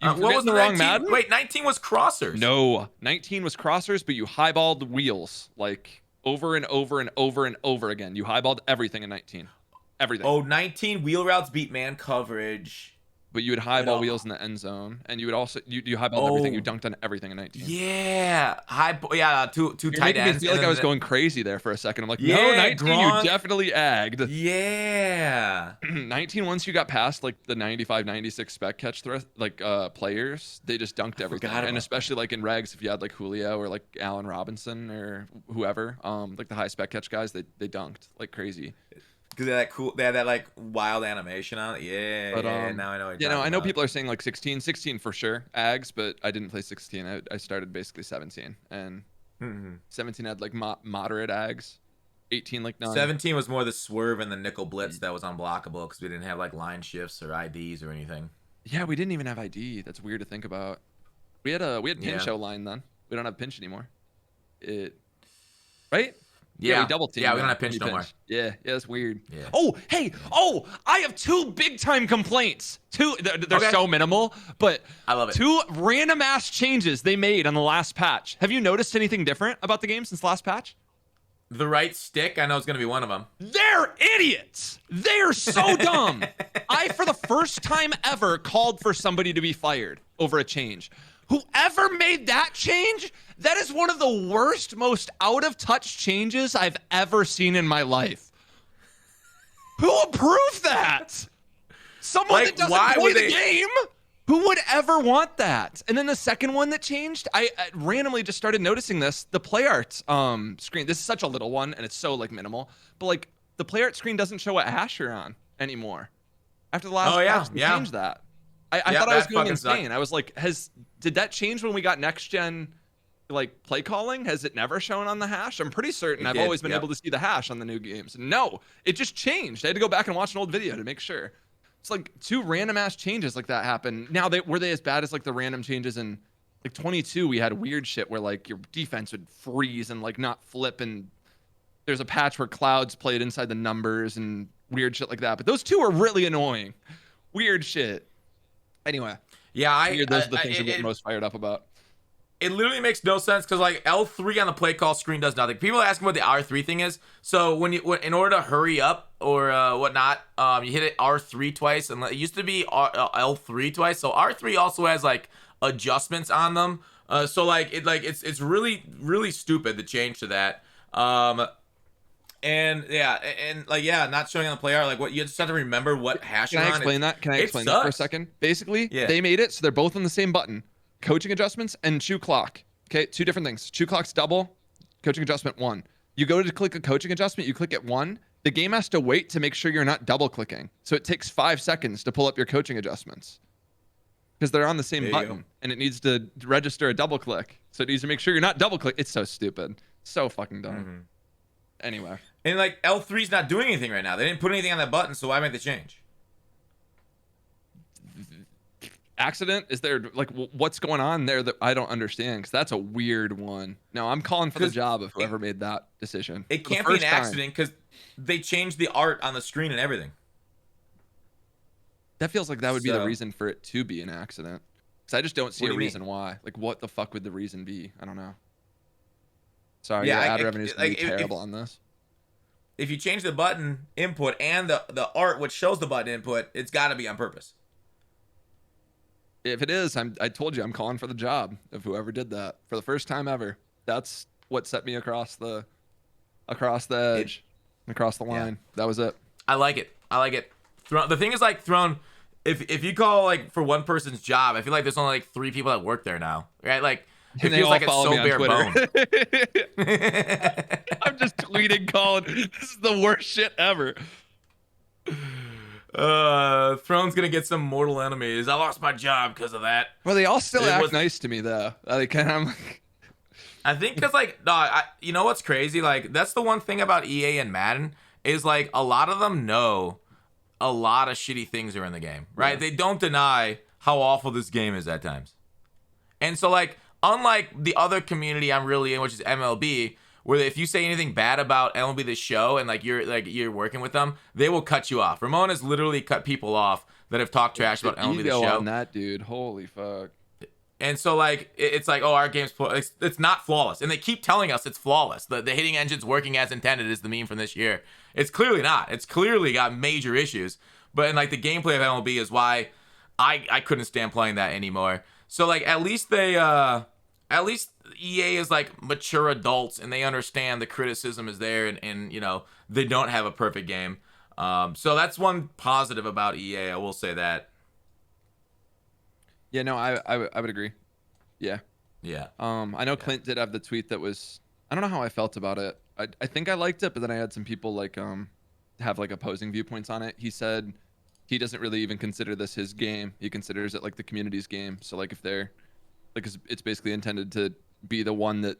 What was the wrong Madden? Wait, 19 was crossers. No, 19 was crossers, but you highballed the wheels like over and over and over and over again. You highballed everything in 19. Everything. Oh, 19 wheel routes beat man coverage. But you would highball wheels in the end zone, and you would also you highballed everything. You dunked on everything in 19. Yeah, two You're tight making ends. Me feel like I was going crazy there for a second. I'm like, yeah, no, 19, Gronk. you definitely agged. Yeah. 19, once you got past like the 95, 96 spec catch players, they just dunked everything. And especially like in regs, if you had like Julio or like Allen Robinson or whoever, like the high spec catch guys, they dunked like crazy. Because they had that like wild animation on it. Yeah, but, now I know. I know people are saying like 16 for sure, Ags, but I didn't play 16. I started basically 17, and 17 had like moderate Ags, 18 like none. 17 was more the swerve and the nickel blitz that was unblockable because we didn't have like line shifts or IDs or anything. Yeah, we didn't even have ID. That's weird to think about. We had pinch line then. We don't have pinch anymore. Right? Yeah, we double team. Yeah, we don't have pinch no more. Yeah, that's weird. Yeah. Oh, hey, I have 2 big time complaints. They're so minimal, but I love it. 2 random ass changes they made on the last patch. Have you noticed anything different about the game since last patch? The right stick, I know it's gonna be one of them. They're idiots. They're so dumb. I, for the first time ever, called for somebody to be fired over a change. Whoever made that change, that is one of the worst, most out-of-touch changes I've ever seen in my life. Who approved that? Someone that doesn't play the game? Who would ever want that? And then the second one that changed, I randomly just started noticing this. The play art screen, this is such a little one, and it's so like minimal, but like the play art screen doesn't show what hash you're on anymore. After the last patch, they changed that. I thought I was going insane. I was like, did that change when we got next gen like play calling? Has it never shown on the hash? I'm pretty certain I've always been able to see the hash on the new games. No, it just changed. I had to go back and watch an old video to make sure. It's like 2 random ass changes like that happen. Now were they as bad as like the random changes in like 22? We had weird shit where like your defense would freeze and like not flip, and there's a patch where clouds played inside the numbers and weird shit like that. But those 2 are really annoying. Weird shit. Anyway. Yeah, Those are the things I'm getting most fired up about. It literally makes no sense because like L3 on the play call screen does nothing. People are asking what the R3 thing is. So in order to hurry up or whatnot, you hit it R3 twice, and it used to be L3 twice. So R3 also has like adjustments on them. So like it's really really stupid to change to that. And yeah, not showing on the play art. Like what you just have to remember what hash. Can I explain that? Can I explain that for a second? Basically, they made it so they're both on the same button. Coaching adjustments and chew clock. Okay, 2 different things. Chew clock's double, coaching adjustment 1. You go to click a coaching adjustment, you click it 1. The game has to wait to make sure you're not double clicking. So it takes 5 seconds to pull up your coaching adjustments because they're on the same button, and it needs to register a double click. So it needs to make sure you're not double click. It's so stupid. So fucking dumb. Mm-hmm. Anyway. And like L3's not doing anything right now. They didn't put anything on that button, so why make the change? Accident? Is there like what's going on there that I don't understand? Because that's a weird one. No, I'm calling for the job of whoever made that decision. It can't be an accident because they changed the art on the screen and everything. That feels like that would be the reason for it to be an accident. Because I just don't see a reason why. Like, what the fuck would the reason be? I don't know. Sorry, your ad revenue is going to be terrible on this. If you change the button input and the art which shows the button input, it's got to be on purpose. If it is, I told you I'm calling for the job of whoever did that for the first time ever. That's what set me across the edge, across the line. Yeah. That was it. I like it. The thing is, like, Throne, if you call like for one person's job, I feel like there's only like 3 people that work there now, right? Like it feels like it's so bare bones. I'm just tweeting, calling. This is the worst shit ever. Throne's gonna get some mortal enemies. I lost my job because of that. Well, they all still act nice to me though. Like, I'm like, I think because like, no, you know what's crazy? Like, that's the one thing about EA and Madden is like a lot of them know a lot of shitty things are in the game, right? Yeah. They don't deny how awful this game is at times, and so like, unlike the other community I'm really in, which is MLB. Where if you say anything bad about MLB The Show and like you're working with them, they will cut you off. Ramon has literally cut people off that have talked trash about MLB The Show. On that dude, holy fuck. And so like it's like, oh, our game's it's not flawless, and they keep telling us it's flawless. The hitting engine's working as intended is the meme from this year. It's clearly not. It's clearly got major issues. But in like the gameplay of MLB is why I couldn't stand playing that anymore. So like at least EA is like mature adults and they understand the criticism is there, and you know they don't have a perfect game. So that's one positive about EA. I will say that. Yeah, no, I would agree. Yeah. I know Clint did have the tweet that was, I don't know how I felt about it. I think I liked it, but then I had some people like have like opposing viewpoints on it. He said he doesn't really even consider this his game. He considers it like the community's game. So like if they're like, it's basically intended to be the one that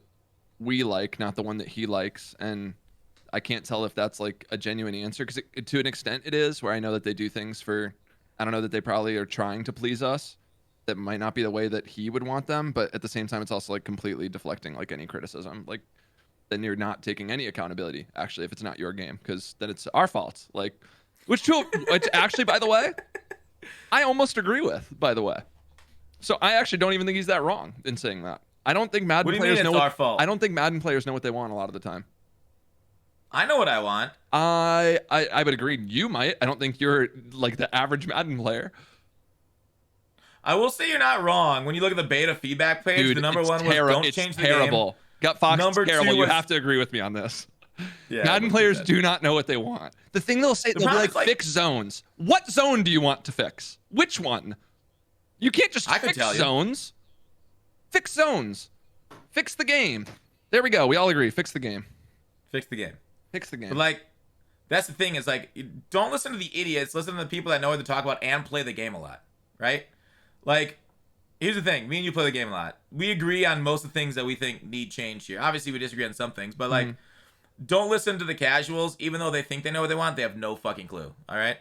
we like, not the one that he likes. And I can't tell if that's like a genuine answer, because to an extent it is, where I know that they do things for, I don't know, that they probably are trying to please us that might not be the way that he would want them, but at the same time it's also like completely deflecting like any criticism. Like then you're not taking any accountability actually if it's not your game, because then it's our fault. Like which actually, by the way, I almost agree with, by the way. So I actually don't even think he's that wrong in saying that. I don't think Madden players know our fault? I don't think Madden players know what they want a lot of the time. I know what I want. I would agree. You might. I don't think you're like the average Madden player. I will say you're not wrong. When you look at the beta feedback page, dude, the number one was don't change the game. Gutfoxx, number it's terrible. You have to agree with me on this. Yeah, Madden players do not know what they want. The thing they'll say, they'll be like, fix zones. What zone do you want to fix? Which one? You can't just fix zones. Fix zones. Fix the game. There we go. We all agree. Fix the game. Fix the game. Fix the game. But like, that's the thing is like, don't listen to the idiots. Listen to the people that know what to talk about and play the game a lot, right? Like, here's the thing. Me and you play the game a lot. We agree on most of the things that we think need change here. Obviously, we disagree on some things, but like, don't listen to the casuals. Even though they think they know what they want, they have no fucking clue. All right?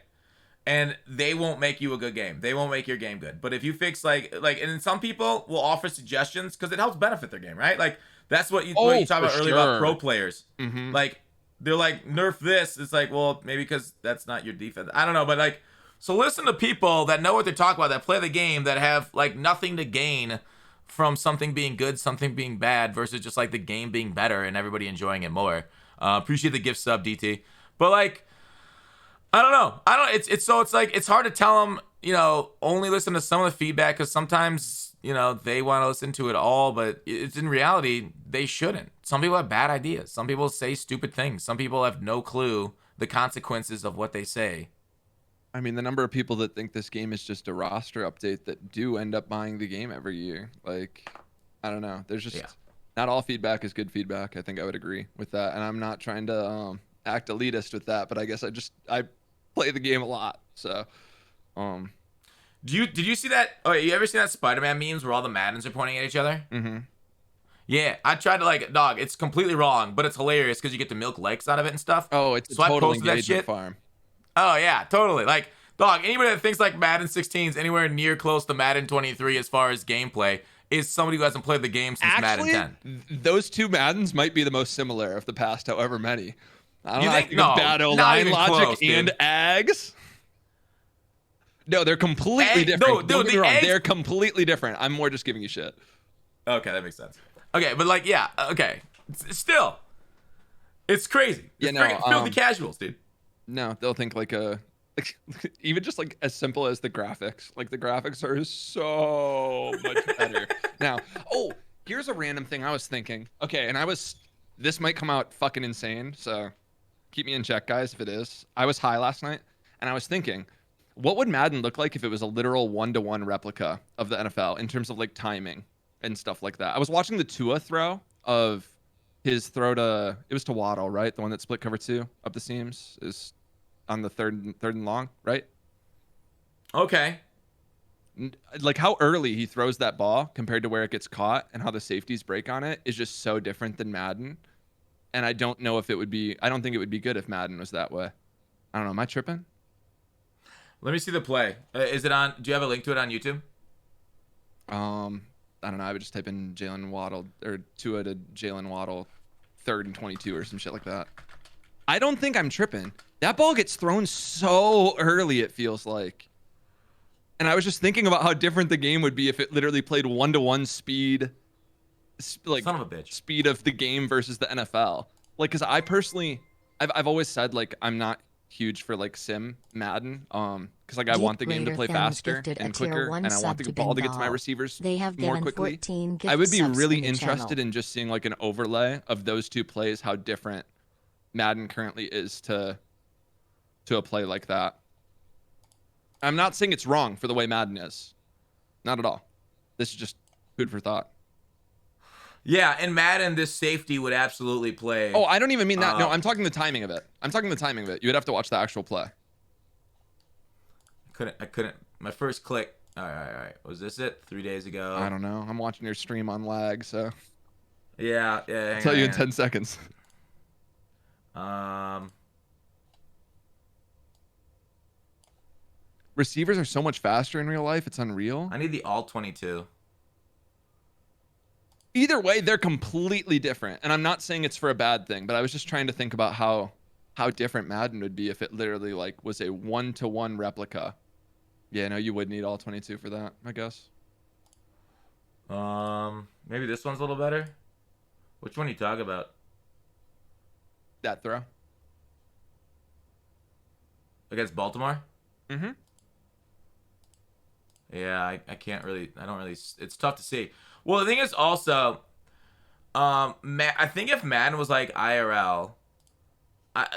and they won't make you a good game. They won't make your game good. But if you fix and then some people will offer suggestions because it helps benefit their game, right? Like that's what you Oh, talked for about earlier about pro sure. players. Mm-hmm. Like they're like nerf this. It's like, well, maybe because that's not your defense. I don't know, but like, so listen to people that know what they're talking about, that play the game, that have like nothing to gain from something being good, something being bad, versus just like the game being better and everybody enjoying it more. Appreciate the gift sub, DT. But like, I don't know. I don't. It's like it's hard to tell them. Only listen to some of the feedback because sometimes they want to listen to it all, but it's in reality they shouldn't. Some people have bad ideas. Some people say stupid things. Some people have no clue the consequences of what they say. I mean, the number of people that think this game is just a roster update that do end up buying the game every year. Like, I don't know. There's just not all feedback is good feedback. I think I would agree with that. And I'm not trying to act elitist with that, but I guess I play the game a lot. So, did you see that? Oh, you ever seen that Spider-Man memes where all the Maddens are pointing at each other? Mm-hmm. Yeah, I tried to dog. It's completely wrong, but it's hilarious because you get to milk likes out of it and stuff. Oh, it's so a total I posted that engagement shit. farm. Oh yeah, totally. Like, dog, anybody that thinks like Madden 16 is anywhere near close to Madden 23 as far as gameplay is somebody who hasn't played the game since Actually, Madden 10. Those two Maddens might be the most similar of the past however many. I don't know. I think No, of Battle not Line even Logic close, and dude. Ags. No, they're completely different. No, dude, Don't get me wrong. eggs... They're completely different. I'm more just giving you shit. Okay, that makes sense. Okay, but like, yeah, okay. Still, it's crazy. It's filthy casuals, dude. No, they'll think even just like as simple as the graphics. Like the graphics are so much better. Now, here's a random thing I was thinking. Okay, and this might come out fucking insane, so keep me in check, guys, if it is. I was high last night, and I was thinking, what would Madden look like if it was a literal 1-to-1 replica of the NFL in terms of like timing and stuff like that? I was watching the Tua throw of his throw to, it was to Waddle, right? The one that split cover 2 up the seams is on the third and long, right? Okay. Like how early he throws that ball compared to where it gets caught and how the safeties break on it is just so different than Madden. And I don't know if I don't think it would be good if Madden was that way. I don't know. Am I tripping? Let me see the play. Is it on? Do you have a link to it on YouTube? I don't know. I would just type in Jalen Waddle or Tua to Jalen Waddle 3rd and 22 or some shit like that. I don't think I'm tripping. That ball gets thrown so early, it feels like. And I was just thinking about how different the game would be if it literally played 1-to-1 speed, like son of a bitch, speed of the game versus the NFL. Like, because I personally, I've always said like I'm not huge for like sim Madden, because like I want the game to play faster and quicker, and I want the ball to get to my receivers more quickly. I would be really interested in just seeing like an overlay of those two plays, how different Madden currently is to a play like that. I'm not saying it's wrong for the way Madden is. Not at all. This is just food for thought. Yeah, in Madden, this safety would absolutely play. Oh, I don't even mean that. No, I'm talking the timing of it. You would have to watch the actual play. I couldn't. My first click. All right. Was this it? 3 days ago? I don't know. I'm watching your stream on lag, so. Yeah. I'll tell you in 10 seconds. Receivers are so much faster in real life. It's unreal. I need the all 22. Either way, they're completely different. And I'm not saying it's for a bad thing, but I was just trying to think about how different Madden would be if it literally like was a 1-to-1 replica. Yeah, no, you would need all 22 for that, I guess. Maybe this one's a little better. Which one are you talking about? That throw. Against Baltimore? Mm-hmm. Yeah, I can't really, I don't really, it's tough to see. Well, the thing is also, I think if Madden was like IRL,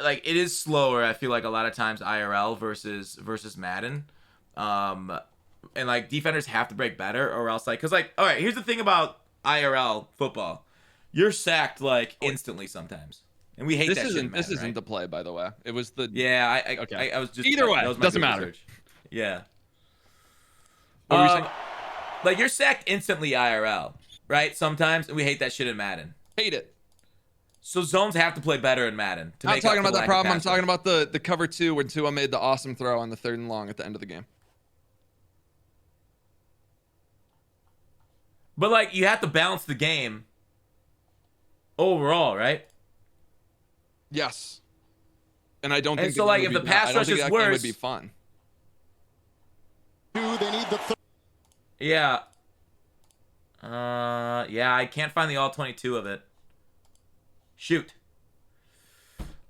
like it is slower. I feel like a lot of times IRL versus Madden, and like defenders have to break better or else like, cause like, all right, here's the thing about IRL football, you're sacked like instantly sometimes, and we hate that shit in Madden, this isn't right? The play, by the way. It was the okay. I was just either way. That was my Doesn't Google matter. search. Yeah. What were you saying? Like you're sacked instantly IRL, right? Sometimes, and we hate that shit in Madden. Hate it. So zones have to play better in Madden to I'm make not talking up for about the that lack of problem. I'm pass talking rush. about the cover 2 when Tua made the awesome throw on the 3rd and long at the end of the game. But like you have to balance the game overall, right? Yes. And I don't And think the so game like would if be the pass I don't rush think is that game would worse, be fun. yeah. Yeah, I can't find the all 22 of it. Shoot.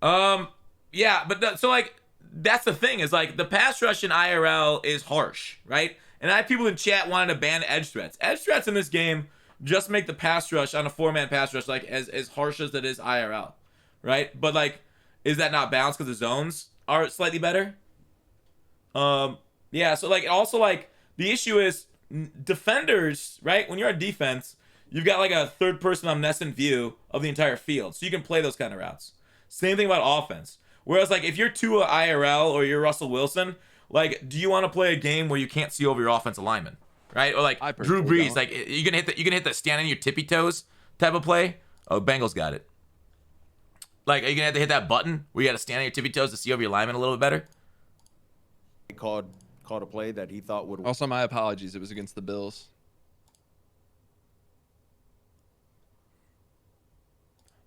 Yeah, but so like that's the thing is like the pass rush in IRL is harsh, right? And I have people in chat wanting to ban edge threats. Edge threats in this game just make the pass rush on a 4-man pass rush like as harsh as it is IRL, right? But like, is that not balanced because the zones are slightly better? Yeah. So like also like the issue is defenders, right? When you're on defense, you've got like a third person omniscient view of the entire field, so you can play those kind of routes. Same thing about offense. Whereas like if you're Tua IRL or you're Russell Wilson, like do you want to play a game where you can't see over your offensive lineman, right? Or like I Drew personally Brees, don't. like you can hit the stand on your tippy toes type of play. Oh, Bengals got it. Like are you gonna have to hit that button where you got to stand on your tippy toes to see over your lineman a little bit better? Called a play that he thought would. Also, my apologies. It was against the Bills.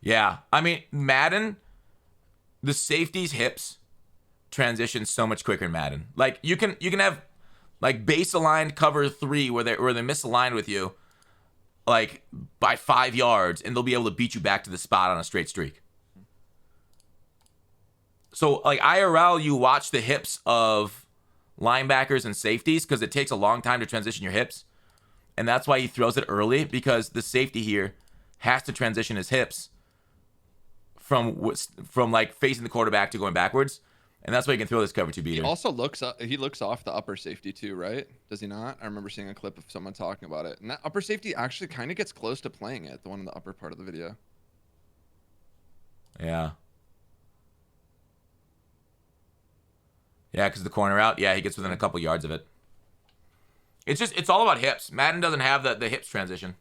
Yeah, I mean Madden, the safety's hips transition so much quicker in Madden. Like you can have like base aligned cover 3 where they're misaligned with you, like by 5 yards, and they'll be able to beat you back to the spot on a straight streak. So like IRL, you watch the hips of linebackers and safeties because it takes a long time to transition your hips, and that's why he throws it early because the safety here has to transition his hips from like facing the quarterback to going backwards, and that's why you can throw this cover 2 beater. He also looks up. He looks off the upper safety too, right? Does he not? I remember seeing a clip of someone talking about it, and that upper safety actually kind of gets close to playing it. The one in the upper part of the video. Yeah. Yeah, because the corner out, yeah, he gets within a couple yards of it. It's all about hips. Madden doesn't have the hips transition.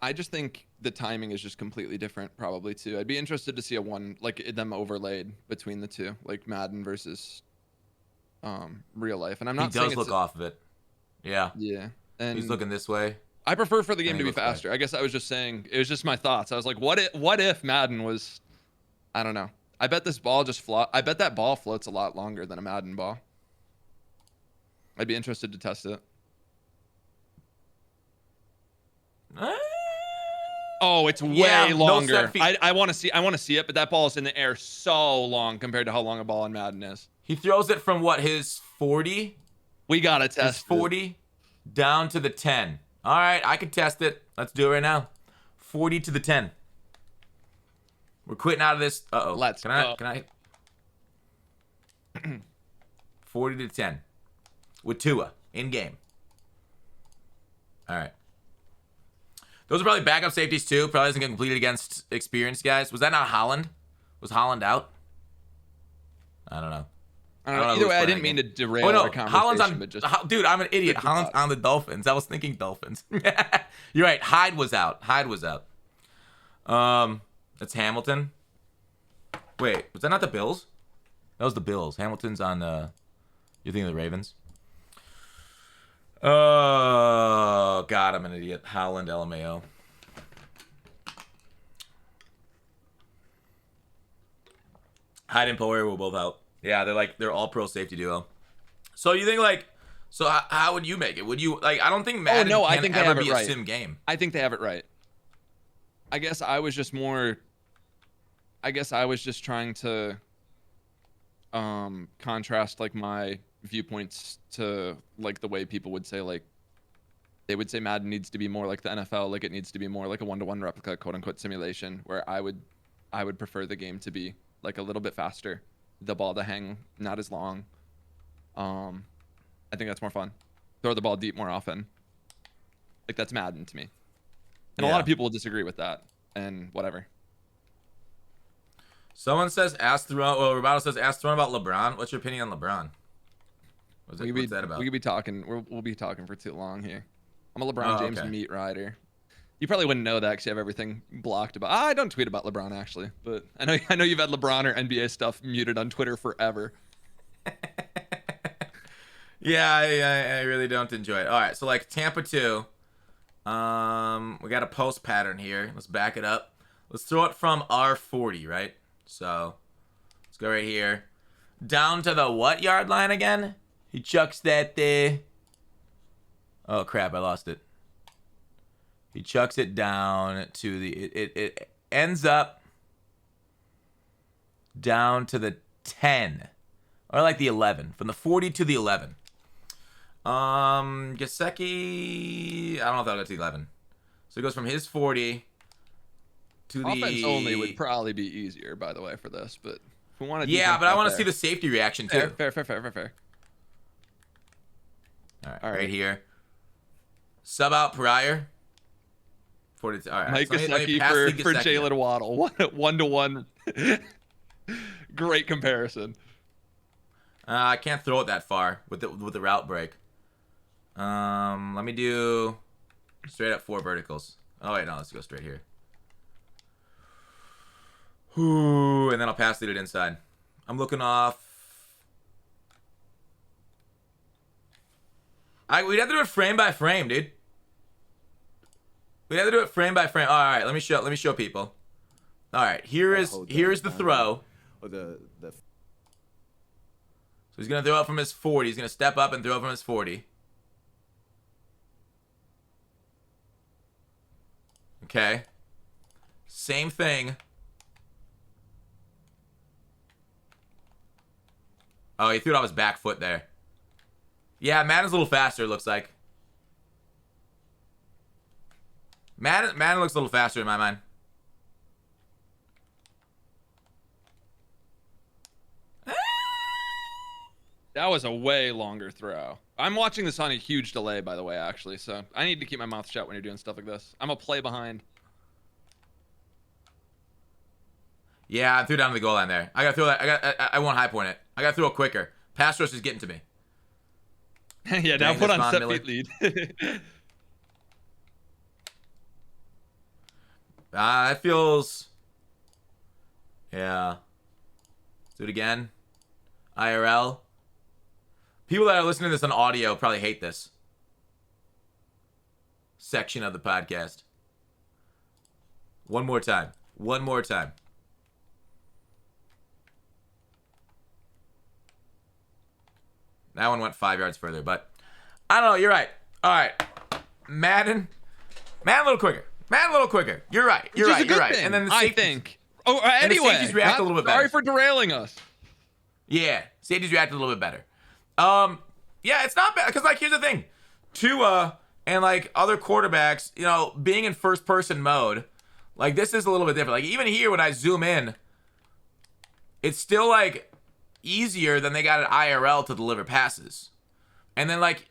I just think the timing is just completely different, probably too. I'd be interested to see a one like them overlaid between the two, like Madden versus real life. And I'm not He saying does look off of it. Yeah. Yeah, and He's looking this way. I prefer for the game And to he be looks back. faster. I guess I was just saying it was just my thoughts. I was like, what if Madden was, I don't know. I bet this ball just I bet that ball floats a lot longer than a Madden ball. I'd be interested to test it. Oh, it's way longer. I want to see it, but that ball is in the air so long compared to how long a ball in Madden is. He throws it from what, his 40? We gotta His test 40 down to the 10. All right, I can test it. Let's do it right now. 40 to the 10. We're quitting out of this. Uh-oh. Let's Can go. I? 40 to 10. With Tua in game. All right. Those are probably backup safeties too. Probably doesn't get completed against experienced guys. Was that not Holland? Was Holland out? I don't know. I don't know. Either way, I didn't mean to derail our conversation. Holland's on. But just Dude, I'm an idiot. Holland's on the Dolphins. I was thinking Dolphins. You're right. Hyde was out. That's Hamilton. Wait, was that not the Bills? That was the Bills. Hamilton's on. You're thinking of the Ravens. Oh God, I'm an idiot. Holland, LMAO. Hyde and Poirier were both out. Yeah, they're all pro safety duo. So you think how would you make it? Would you I don't think Madden I think they ever have it be right. a sim game. I think they have it right. I guess I was just trying to contrast like my viewpoints to like the way people would say like they would say Madden needs to be more like the NFL, like it needs to be more like a one-to-one replica, quote unquote simulation, where I would prefer the game to be like a little bit faster, the ball to hang not as long. I think that's more fun. Throw the ball deep more often. Like that's Madden to me. And a lot of people will disagree with that and whatever. Someone says ask Throne. Well, Roboto says ask Throne about LeBron. What's your opinion on LeBron? What's that about? We could be talking. We'll be talking for too long here. I'm a LeBron James meat rider. You probably wouldn't know that because you have everything blocked about. I don't tweet about LeBron actually, but I know you've had LeBron or NBA stuff muted on Twitter forever. Yeah, I really don't enjoy it. All right, so like Tampa 2. We got a post pattern here. Let's back it up. Let's throw it from R40, right? So let's go right here. Down to the what yard line again? He chucks that there. Oh crap, I lost it. He chucks it down to the it ends up down to the 10. Or like the 11. From the 40 to the 11. Gesicki, I don't know if I'll go to the 11. So it goes from his 40 to the... Offense only would probably be easier, by the way, for this, but if we want to... Yeah, but I want to see the safety reaction, too. Fair. All right, here. Sub out Pryor. 42. All right. Mike So Gesicki for Jalen Waddle. 1-to-1. Great comparison. I can't throw it that far with the route break. Let me do straight up 4 verticals. Oh wait, no, let's go straight here. Ooh, and then I'll pass lead it inside. I'm looking off. We'd have to do it frame by frame, dude. We'd have to do it frame by frame. All right, let me show people. All right, here's the throw. Or the So he's gonna throw it from his 40. He's gonna step up and throw it from his 40. Okay. Same thing. Oh, he threw it off his back foot there. Yeah, Madden's a little faster, it looks like. Madden looks a little faster in my mind. That was a way longer throw. I'm watching this on a huge delay, by the way, actually, so I need to keep my mouth shut when you're doing stuff like this. I'm a play behind. Yeah, I threw down to the goal line there. I gotta throw that. I won't high point it. I gotta throw it quicker. Pass rush is getting to me. Yeah, now Dang, put this on Von set Miller. feet lead. That feels... Yeah. Do it again. IRL. People that are listening to this on audio probably hate this section of the podcast. One more time. One more time. That one went 5 yards further, but I don't know. You're right. All right. Madden a little quicker. Madden a little quicker. You're right. You're right. You're right. Thing, And then the I safeties, think. Oh, and the anyway. safeties react a little bit better. Sorry for derailing us. Yeah, safeties react a little bit better. Yeah, it's not bad because like here's the thing, Tua and like other quarterbacks, you know, being in first person mode, like this is a little bit different. Like even here when I zoom in, it's still like easier than they got at IRL to deliver passes, and then like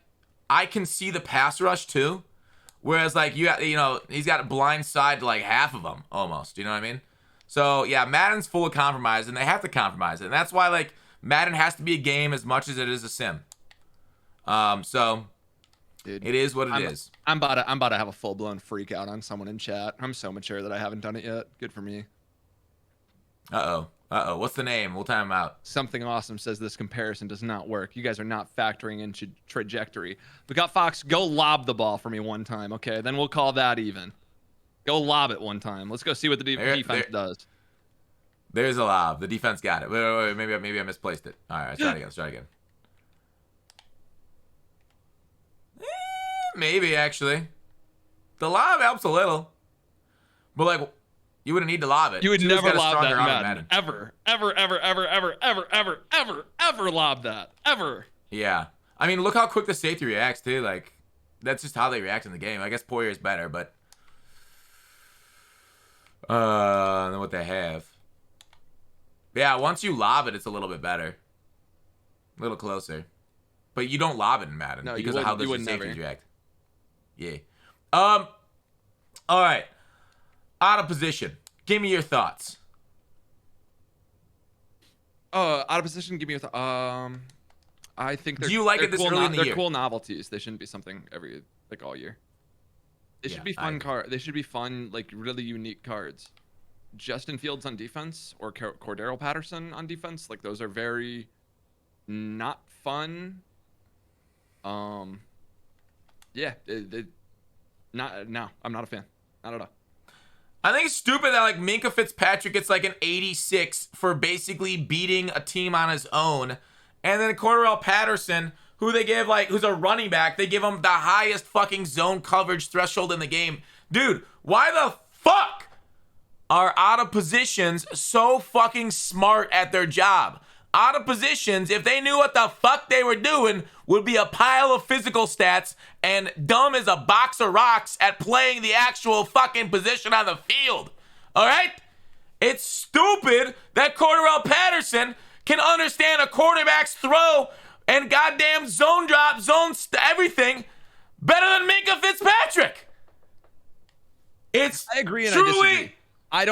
I can see the pass rush too, whereas like you know he's got a blind side to like half of them almost. You know what I mean? So yeah, Madden's full of compromise, and they have to compromise it, and that's why like Madden has to be a game as much as it is a sim. So Dude, it is what it is. I'm about to have a full blown freak out on someone in chat. I'm so mature that I haven't done it yet. Good for me. Uh oh. What's the name? We'll time him out. Something awesome says this comparison does not work. You guys are not factoring in trajectory. But Gutfoxx, go lob the ball for me one time, okay? Then we'll call that even. Go lob it one time. Let's go see what the defense does. There's a lob. The defense got it. Wait. Maybe I misplaced it. All right, let's try again. Maybe actually, the lob helps a little, but like you wouldn't need to lob it. You would never lob that in Madden. Ever lob that. Ever. Yeah. I mean, look how quick the safety reacts too. Like that's just how they react in the game. I guess Poyer is better, but than what they have. Yeah, once you lob it, it's a little bit better. A little closer. But you don't lob it in Madden because of how the safeties react. Yeah. All right. Out of position. Give me your thoughts. Out of position. Give me your thought. I think. Do you like it this early in the year? They're cool novelties. They shouldn't be something all year. They should be fun They should be fun, like really unique cards. Justin Fields on defense or Cordero Patterson on defense, like those are very not fun. Yeah, no, I'm not a fan. Not at all. I think it's stupid that like Minkah Fitzpatrick gets like an 86 for basically beating a team on his own, and then Cordero Patterson, who they give like, who's a running back, they give him the highest fucking zone coverage threshold in the game. Dude, why the fuck are out of positions so fucking smart at their job? Out of positions, if they knew what the fuck they were doing, would be a pile of physical stats and dumb as a box of rocks at playing the actual fucking position on the field. All right? It's stupid that Cordero Patterson can understand a quarterback's throw and goddamn zone drop, everything better than Minkah Fitzpatrick. It's I agree and truly I disagree. I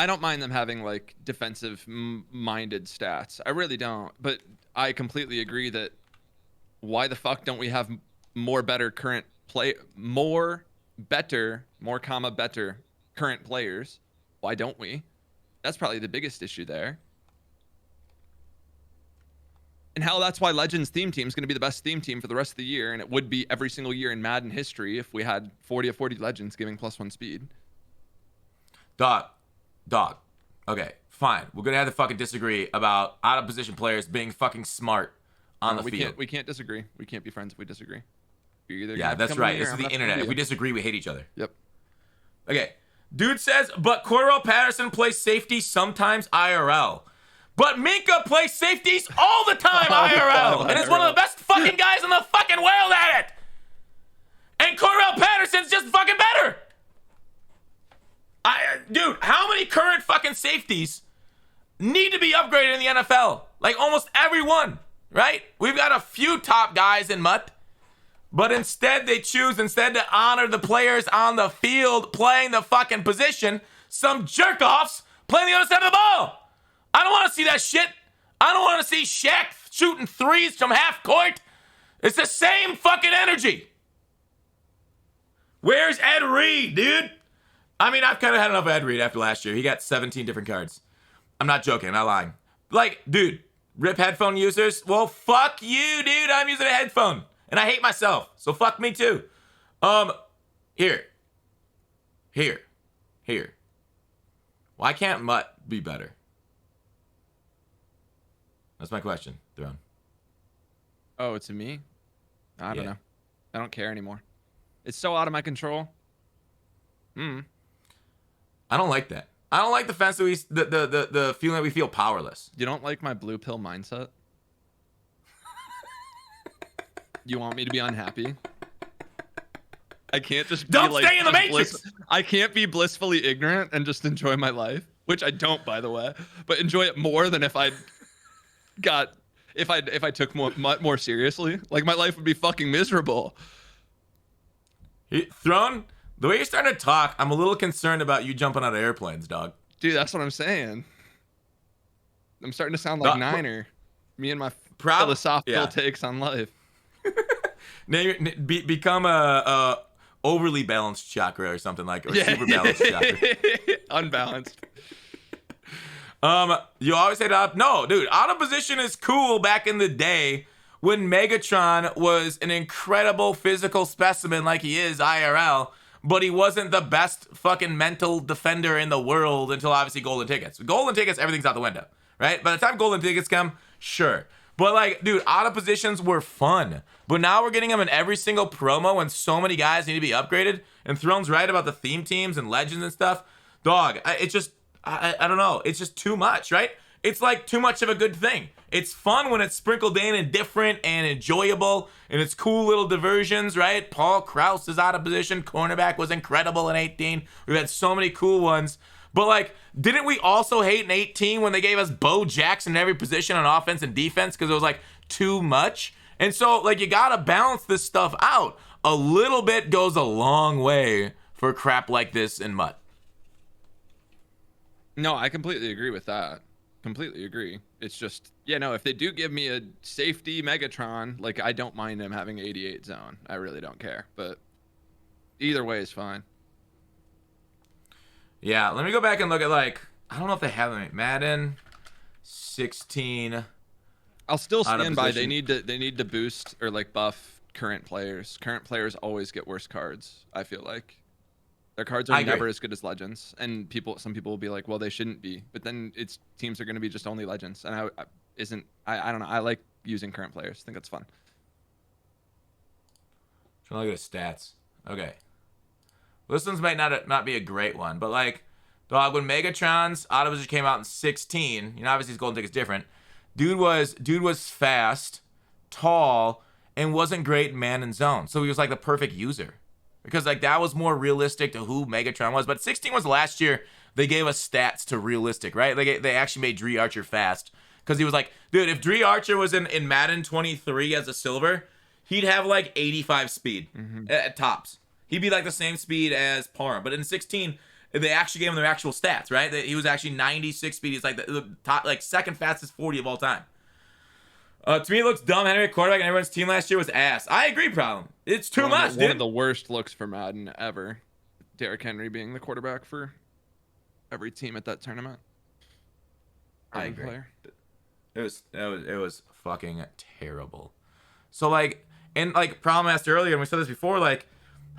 don't mind them having like defensive minded stats. I really don't. But I completely agree that why the fuck don't we have more better current better current players? Why don't we? That's probably the biggest issue there. And hell, that's why Legends theme team is going to be the best theme team for the rest of the year, and it would be every single year in Madden history if we had 40 of 40 Legends giving +1 speed. Dog. Okay, fine. We're gonna have to fucking disagree about out of position players being fucking smart on the field. We can't disagree. We can't be friends if we disagree. Yeah, that's right. This is the internet. If we disagree, we hate each other. Yep. Okay. Dude says, but Cordero Patterson plays safety sometimes IRL. But Minkah plays safeties all the time IRL. And is one of the best fucking guys in the fucking world at it. And Cordero Patterson's just fucking better. Dude, how many current fucking safeties need to be upgraded in the NFL? Like almost everyone, right? We've got a few top guys in Mutt, but instead they choose, instead to honor the players on the field playing the fucking position, some jerk-offs playing the other side of the ball. I don't want to see that shit. I don't want to see Shaq shooting threes from half court. It's the same fucking energy. Where's Ed Reed, dude? I mean, I've kind of had enough of Ed Reed after last year. He got 17 different cards. I'm not joking. I'm not lying. Like, dude, rip headphone users? Well, fuck you, dude. I'm using a headphone. And I hate myself. So fuck me, too. Here. Why can't Mutt be better? That's my question, Throne. Oh, it's me? I don't know. I don't care anymore. It's so out of my control. I don't like that. I don't like the fence that the feeling that we feel powerless. You don't like my blue pill mindset? You want me to be unhappy? I can't just don't stay in the Matrix. I can't be blissfully ignorant and just enjoy my life, which I don't, by the way, but enjoy it more than if I took more seriously. Like my life would be fucking miserable. Throne, the way you're starting to talk, I'm a little concerned about you jumping out of airplanes, dog. Dude, that's what I'm saying. I'm starting to sound like Niner. Me and my philosophical takes on life. Now become a overly balanced chakra or something like, or super balanced chakra. Unbalanced. You always say that. No, dude, out of position is cool back in the day when Megatron was an incredible physical specimen like he is IRL, but he wasn't the best fucking mental defender in the world until obviously golden tickets. Golden tickets, everything's out the window, right? By the time golden tickets come, sure. But like, dude, out of positions were fun. But now we're getting them in every single promo and so many guys need to be upgraded. And Throne's right about the theme teams and legends and stuff. Dog, it's just, I don't know. It's just too much, right? It's like too much of a good thing. It's fun when it's sprinkled in and different and enjoyable and it's cool little diversions, right? Paul Krause is out of position. Cornerback was incredible in 18. We've had so many cool ones. But like, didn't we also hate in 18 when they gave us Bo Jackson in every position on offense and defense because it was like too much? And so like, you got to balance this stuff out. A little bit goes a long way for crap like this in Mutt. No, I completely agree with that. Completely agree. It's just, if they do give me a safety Megatron, like I don't mind them having 88 zone. I really don't care. But Either way is fine. Yeah, let me go back and look at like I don't know if they have them. Madden 16. I'll still Out of stand by. position. They need to boost or like buff current players. Current players always get worse cards. I feel like their cards I are agree. never as good as legends. And some people will be like, well, they shouldn't be. But then it's teams are going to be just only legends. And I don't know. I like using current players. I think that's fun. Trying to look at his stats. Okay. This one's might not be a great one, but like, dog, when Megatron's out of position came out in 16, you know, obviously his golden ticket's different. Dude was fast, tall, and wasn't great in man and zone. So he was like the perfect user. Because like that was more realistic to who Megatron was. But 16 was last year they gave us stats to realistic, right? They actually made Dree Archer fast. Because he was like, dude, if Dree Archer was in Madden 23 as a silver, he'd have like 85 speed at tops. He'd be like the same speed as Parham. But in 16, they actually gave him their actual stats, right? He was actually 96 speed. He's like the top, like second fastest 40 of all time. To me, it looks dumb. Henry at quarterback and everyone's team last year was ass. I agree, problem. It's too much, dude. One of the worst looks for Madden ever. Derrick Henry being the quarterback for every team at that tournament. I agree. It was fucking terrible. So like, and like Problem asked earlier, and we said this before, like,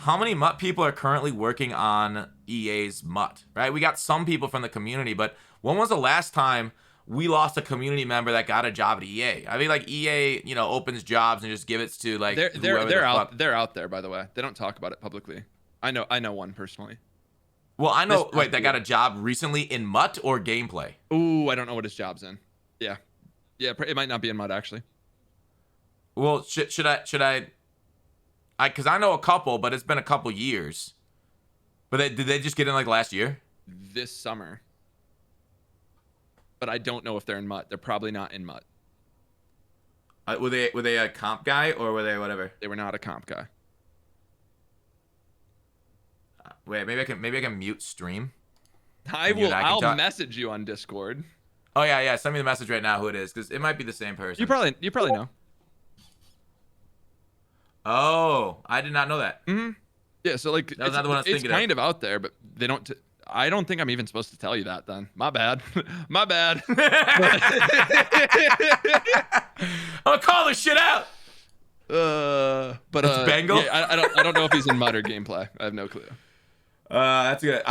how many MUT people are currently working on EA's MUT, right? We got some people from the community, but when was the last time we lost a community member that got a job at EA? I mean, like EA, you know, opens jobs and just give it to like they're out there, by the way. They don't talk about it publicly. I know one personally. Well, I know. Wait, that got a job recently in MUT or gameplay? Ooh, I don't know what his job's in. Yeah, it might not be in MUT actually. Well, should I? Because I know a couple, but it's been a couple years. But did they just get in like last year? This summer. But I don't know if they're in MUT. They're probably not in MUT. Were they a comp guy or were they whatever? They were not a comp guy. Wait, maybe I can mute stream. I'll message you on Discord. Oh yeah. Send me the message right now who it is, because it might be the same person. You probably know. Oh, I did not know that. Mm-hmm. Yeah, so like that was not the one I was it's thinking kind of out there, but they don't. I don't think I'm even supposed to tell you that. Then my bad, my bad. I'll call this shit out. But Bengal. Yeah, I don't know if he's in MUT or gameplay. I have no clue. That's good.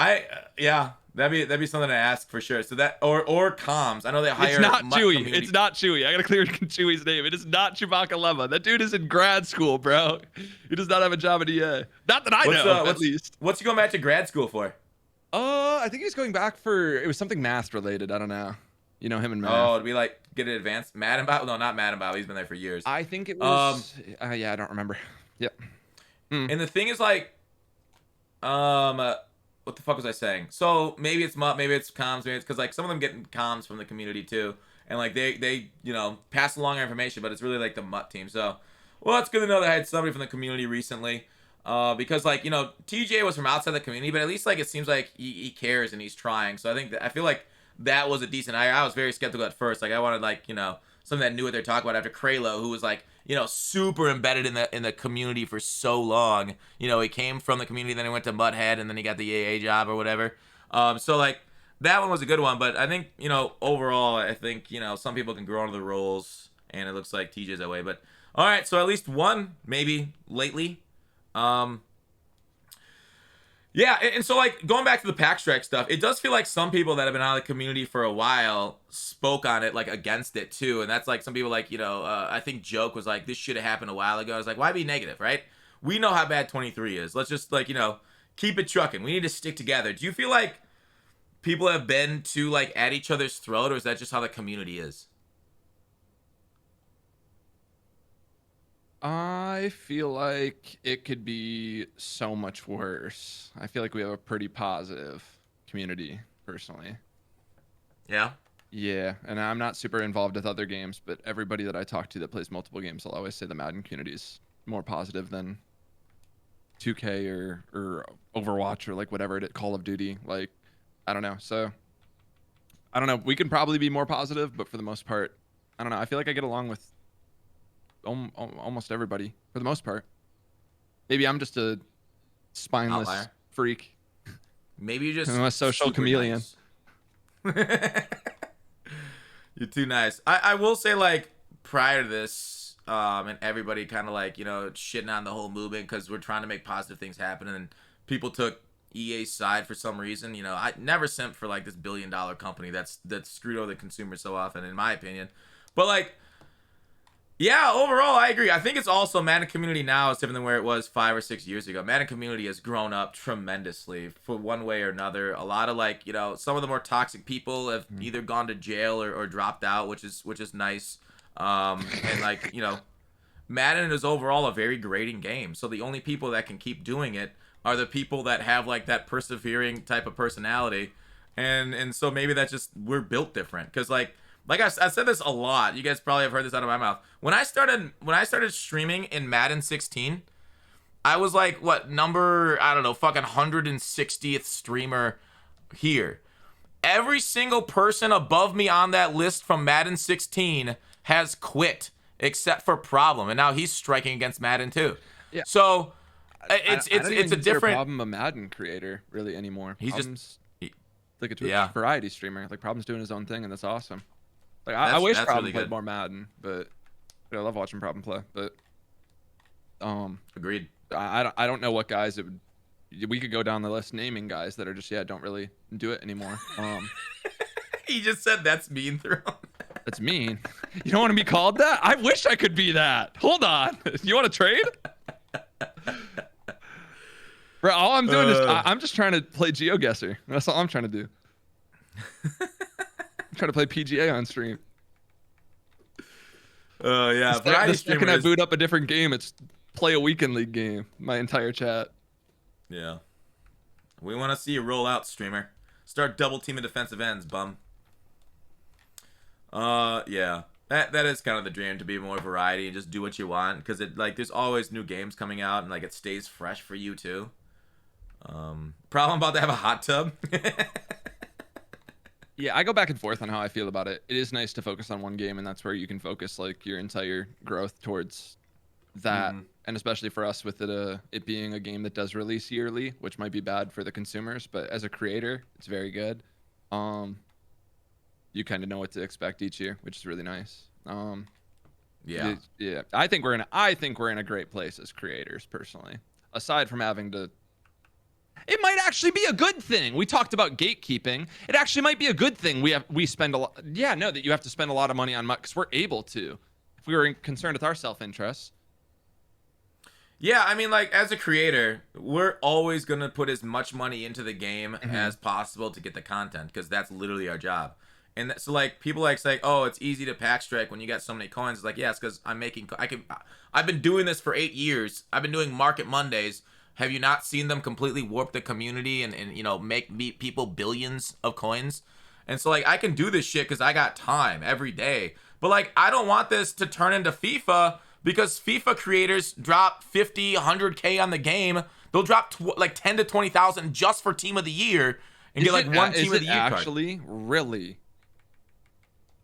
That'd be something to ask for sure. So that or comms. I know they hire. It's not Chewy. Community. It's not Chewy. I gotta clear Chewy's name. It is not Chewbacca Lemma. That dude is in grad school, bro. He does not have a job at EA. Not that I know, at least. What's he going back to grad school for? I think he's going back for it was something math related. I don't know. You know him and math. Oh, to be like get an advanced Madden Bow? No, not Madden Bow. He's been there for years. I think it was. Yeah, I don't remember. Yep. And the thing is, like, what the fuck was I saying? So maybe it's MUT, maybe it's comms, maybe it's because like some of them get comms from the community too, and like they you know pass along our information, but it's really like the MUT team. So, well, it's good to know that I had somebody from the community recently, because like you know TJ was from outside the community, but at least like it seems like he cares and he's trying. So I feel like that was a decent hire. I was very skeptical at first. Like I wanted like you know something that knew what they're talking about after Kralo, who was like you know super embedded in the community for so long. You know he came from the community, then he went to Mudhead, and then he got the AA job or whatever. So like that one was a good one, but I think you know overall I think you know some people can grow into the roles, and it looks like TJ's that way. But all right, so at least one maybe lately. Yeah, and so like going back to the pack strike stuff, it does feel like some people that have been out of the community for a while spoke on it like against it too, and that's like some people like you know I think Joke was like this should have happened a while ago. I was like, why be negative, right? We know how bad 23 is. Let's just like you know keep it trucking. We need to stick together. Do you feel like people have been too like at each other's throat, or is that just how the community is? I feel like it could be so much worse. I feel like we have a pretty positive community, personally. Yeah. Yeah, and I'm not super involved with other games, but everybody that I talk to that plays multiple games will always say the Madden community is more positive than 2K or Overwatch or like whatever Call of Duty. Like, I don't know. So, I don't know. We can probably be more positive, but for the most part, I don't know. I feel like I get along with almost everybody for the most part. Maybe I'm just a spineless Outlier. freak. Maybe you're just I'm a social super chameleon. nice. You're too nice. I will say, like, prior to this, and everybody kind of like, you know, shitting on the whole movement because we're trying to make positive things happen, and people took EA's side for some reason. You know, I never simped for like this billion-dollar company that's screwed over the consumer so often, in my opinion. But like, yeah, overall, I agree. I think it's also Madden community now is different than where it was 5 or 6 years ago. Madden community has grown up tremendously for one way or another. A lot of like, you know, some of the more toxic people have either gone to jail or dropped out, which is nice. And like, you know, Madden is overall a very grading game. So the only people that can keep doing it are the people that have like that persevering type of personality. And so maybe that's just, we're built different. Because like I said this a lot. You guys probably have heard this out of my mouth. When I started streaming in Madden 16, I was like, what, number, I don't know, fucking 160th streamer here. Every single person above me on that list from Madden 16 has quit, except for Problem, and now he's striking against Madden too. Yeah. So I it's don't even a consider different. Problem a Madden creator really anymore. He's Problem's just like a Twitch yeah. variety streamer. Like Problem's doing his own thing, and that's awesome. Like I wish that's Problem really played good. more Madden, but I love watching Problem play. But Agreed. I don't know what guys it would. We could go down the list naming guys that are just don't really do it anymore. He just said that's mean, Throne. That's mean. You don't want to be called that? I wish I could be that. Hold on. You want to trade? Bro, all I'm doing is I'm just trying to play GeoGuessr. That's all I'm trying to do. I'm trying to play PGA on stream. Yeah. The second I boot up a different game, it's play a weekend league game. My entire chat. Yeah. We want to see you roll out, streamer. Start double teaming defensive ends, bum. Yeah. That is kind of the dream, to be more variety and just do what you want, because it like there's always new games coming out and like it stays fresh for you too. Problem about to have a hot tub. Yeah, I go back and forth on how I feel about it. It is nice to focus on one game, and that's where you can focus like your entire growth towards that. And especially for us with it being a game that does release yearly, which might be bad for the consumers, but as a creator, it's very good. You kind of know what to expect each year, which is really nice. Yeah. Yeah. I think we're in a great place as creators, personally. Aside from having to, it might actually be a good thing. We talked about gatekeeping. It actually might be a good thing. We spend a lot. Yeah, no, that you have to spend a lot of money on because we're able to. If we were concerned with our self-interest. Yeah, I mean, like, as a creator, we're always going to put as much money into the game as possible to get the content, because that's literally our job. And so, like, people like say, oh, it's easy to pack strike when you got so many coins. It's like, yes, because I've been doing this for 8 years. I've been doing Market Mondays. Have you not seen them completely warp the community and you know, make people billions of coins? And so, like, I can do this shit because I got time every day. But, like, I don't want this to turn into FIFA, because FIFA creators drop 50, 100K on the game. They'll drop like 10 to 20,000 just for Team of the Year and get like one Team of the Year card. Actually, really?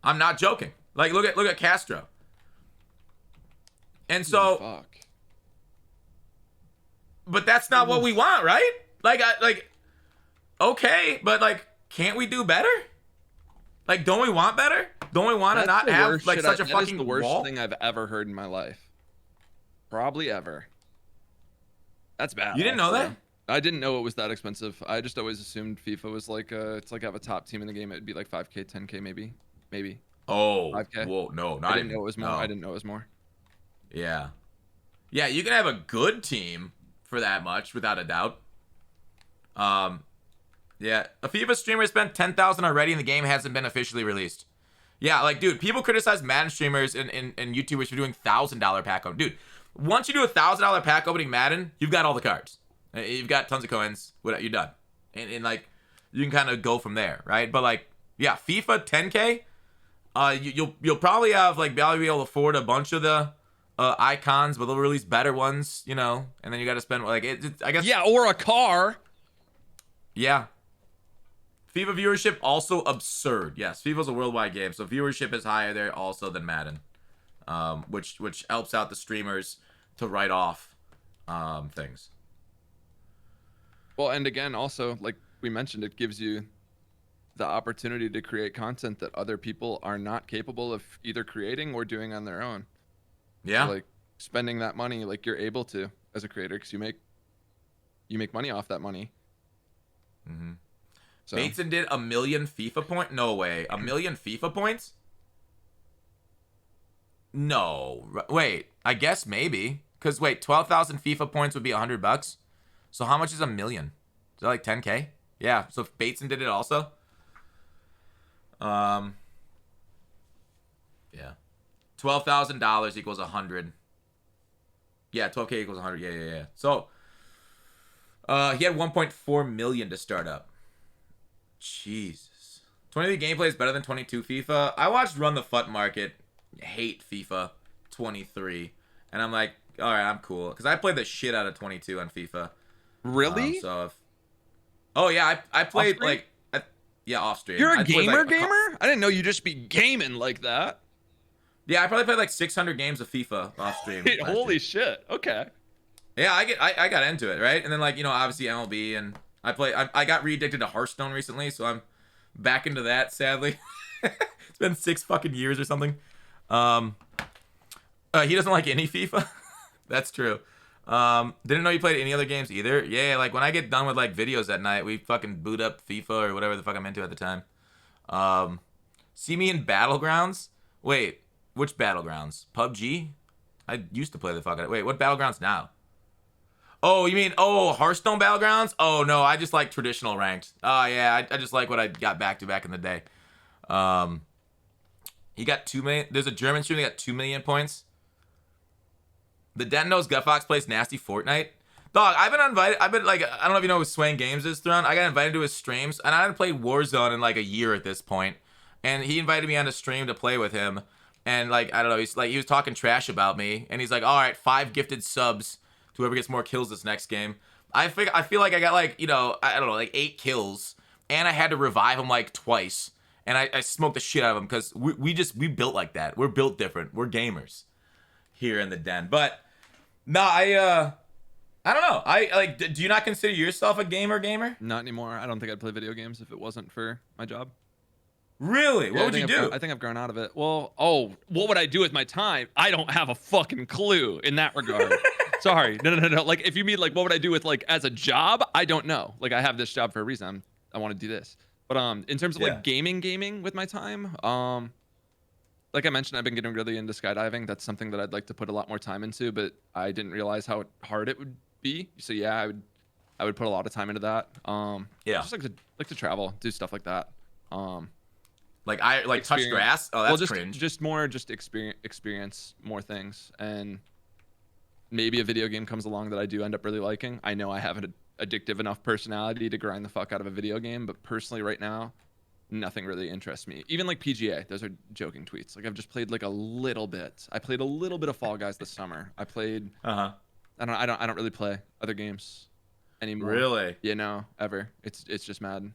I'm not joking. Like, look at Castro. And so, fuck. But that's not what we want, right? Like, okay, but like, can't we do better? Like, don't we want better? Don't we want to not have like such a fucking wall? That is the worst thing I've ever heard in my life. Probably ever. That's bad. You didn't know that? I didn't know it was that expensive. I just always assumed FIFA was like it's like have a top team in the game. It'd be like 5K, 10K, maybe. Oh, 5K. Whoa, no, I didn't know it was more. No. I didn't know it was more. Yeah, you can have a good team for that much, without a doubt. Yeah, a FIFA streamer spent 10,000 already, and the game hasn't been officially released. Yeah, like, dude, people criticize Madden streamers and YouTubers for doing $1,000 pack opening. Dude, once you do $1,000 pack opening Madden, you've got all the cards. You've got tons of coins. You're done. And like, you can kind of go from there, right? But like, yeah, FIFA 10K, you'll probably have like be able to afford a bunch of the icons, but they'll release better ones, you know. And then you got to spend like I guess. Yeah, or a car. Yeah. FIFA viewership also absurd. Yes, FIFA's a worldwide game, so viewership is higher there also than Madden, which helps out the streamers to write off things. Well, and again, also, like we mentioned, it gives you the opportunity to create content that other people are not capable of either creating or doing on their own. Yeah. So, like, spending that money, like, you're able to as a creator, because you make money off that money. Mm-hmm. So Bateson did 1 million FIFA point. No way. 1 million FIFA points? No. Wait. I guess maybe. Cause wait, 12,000 FIFA points would be $100. So how much is 1 million? Is that like 10K? Yeah. So if Bateson did it also. Yeah. $12,000 equals 100. Yeah, 12K equals 100. Yeah. So he had 1.4 million to start up. Jesus. 23 gameplay is better than 22 FIFA. I watched Run the Fut Market hate FIFA 23, and I'm like, all right, I'm cool, because I played the shit out of 22 on FIFA. really, Oh yeah, I played Off-stream? yeah, off stream. You're a I played, gamer. I didn't know you'd just be gaming like that. Yeah, I probably played like 600 games of FIFA off stream. Holy shit. Okay. Yeah, I got into it, right? And then, like, obviously MLB, and I got re-addicted to Hearthstone recently, so I'm back into that, sadly. It's been 6 fucking years or something. He doesn't like any FIFA. That's true. Didn't know you played any other games either. Yeah, like when I get done with like videos at night, we fucking boot up FIFA or whatever the fuck I'm into at the time. See me in Battlegrounds? Wait, which Battlegrounds? PUBG? I used to play the fuck out of it. Wait, what Battlegrounds now? Oh, you mean, Hearthstone Battlegrounds? Oh, no, I just like traditional ranked. Oh, yeah, I just like what I got back in the day. He got 2 million. There's a German stream that got 2 million points. The Den knows Gutfoxx plays nasty Fortnite. Dog, I've been invited. I don't know if you know who Swaying Games is, Throne. I got invited to his streams, and I hadn't played Warzone in like a year at this point. And he invited me on a stream to play with him. And like, I don't know, he was talking trash about me. And he's like, all right, 5 gifted subs to whoever gets more kills this next game. I feel like I got like, I don't know, like 8 kills. And I had to revive him like twice. And I smoked the shit out of him because we built like that. We're built different. We're gamers here in the Den. But no, I don't know. Do you not consider yourself a gamer? Not anymore. I don't think I'd play video games if it wasn't for my job. Really? What would you do? I think I've grown out of it. Well, what would I do with my time? I don't have a fucking clue in that regard. Sorry. No. Like, if you mean like what would I do with like as a job? I don't know. Like, I have this job for a reason. I want to do this. But in terms of like gaming with my time, like I mentioned, I've been getting really into skydiving. That's something that I'd like to put a lot more time into, but I didn't realize how hard it would be. So yeah, I would put a lot of time into that. Just like to travel, do stuff like that. Touch grass. Oh, that's cringe. Just experience more things, and maybe a video game comes along that I do end up really liking. I know I have an addictive enough personality to grind the fuck out of a video game, but personally right now, nothing really interests me. Even like PGA, those are joking tweets. Like, I've just played like a little bit. I played a little bit of Fall Guys this summer. I played. I don't really play other games anymore. Really? Yeah, no, ever. It's just Madden.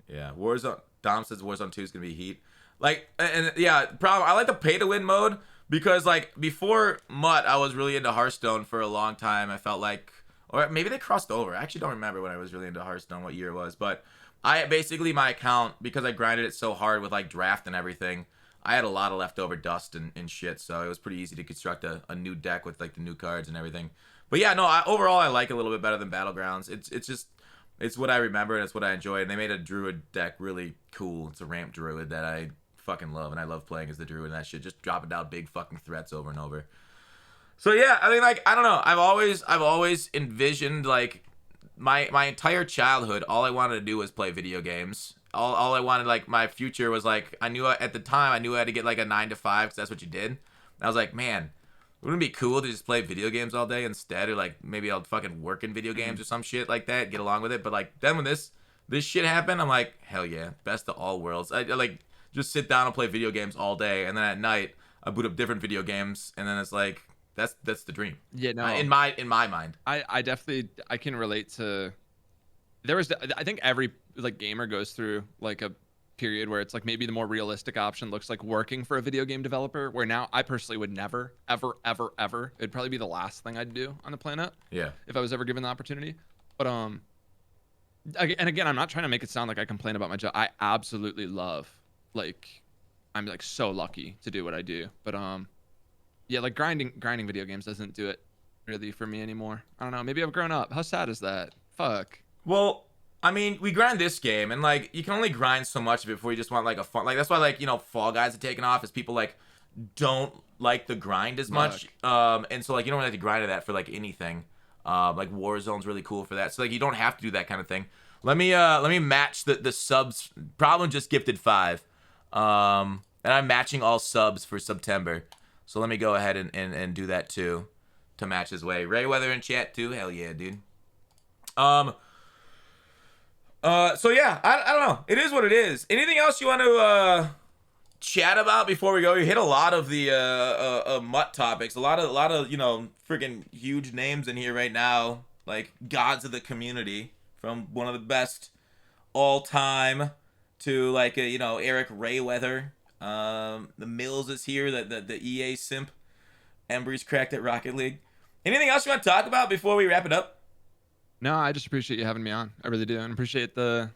Yeah, Warzone. Dom says Warzone 2 is gonna be heat. Like, and yeah, problem. I like the pay to win mode because like before Mutt, I was really into Hearthstone for a long time. I felt like, or maybe they crossed over. I actually don't remember when I was really into Hearthstone, what year it was, but I basically, my account, because I grinded it so hard with like draft and everything, I had a lot of leftover dust and shit, so it was pretty easy to construct a new deck with like the new cards and everything. But yeah, no, overall I like it a little bit better than Battlegrounds. It's what I remember and it's what I enjoy. And they made a druid deck really cool. It's a ramp druid that I fucking love, and I love playing as the druid and that shit, just dropping down big fucking threats over and over. So yeah, I mean, like, I don't know. I've always envisioned like my entire childhood, all I wanted to do was play video games. All I wanted, like, my future was like, at the time I knew I had to get like a 9 to 5 because that's what you did. And I was like, man, wouldn't it be cool to just play video games all day instead, or like maybe I'll fucking work in video games or some shit like that, get along with it. But like then when this shit happened, I'm like, hell yeah, best of all worlds. I like just sit down and play video games all day, and then at night I boot up different video games, and then it's like that's the dream. Yeah, no. In my mind. I definitely can relate to. I think every like gamer goes through like a period where it's like maybe the more realistic option looks like working for a video game developer, where now I personally would never ever it'd probably be the last thing I'd do on the planet, if I was ever given the opportunity. But and again, I'm not trying to make it sound like I complain about my job. I absolutely love, like, I'm like so lucky to do what I do. But yeah, like grinding video games doesn't do it really for me anymore. I don't know. Maybe I've grown up. How sad is that? Fuck. Well, I mean, we grind this game, and like you can only grind so much before you just want like a fun. Like that's why like Fall Guys are taking off, is people like don't like the grind as much. And so like you don't really have to grind to that for like anything. Like Warzone's really cool for that. So like you don't have to do that kind of thing. Let me match the subs. Problem just gifted 5. And I'm matching all subs for September. So let me go ahead and do that too to match his way. Rayweather in chat too. Hell yeah, dude. So yeah, I don't know. It is what it is. Anything else you want to chat about before we go? You hit a lot of the MUT topics. A lot of freaking huge names in here right now, like gods of the community, from one of the best all time to like Eric Rayweather. The Mills is here. The EA simp. Embry's cracked at Rocket League. Anything else you want to talk about before we wrap it up? No, I just appreciate you having me on. I really do, and appreciate the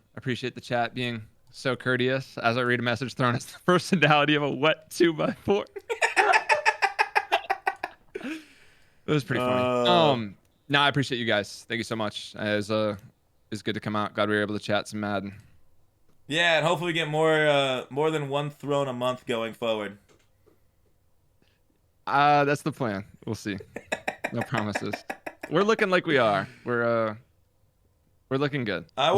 chat being so courteous. As I read a message, Throne is the personality of a wet 2x4. It was pretty funny. No, I appreciate you guys. Thank you so much. It was good to come out. Glad we were able to chat some Madden. Yeah, and hopefully we get more than one Throne a month going forward. That's the plan. We'll see. No promises. We're looking like we are. We're looking good. I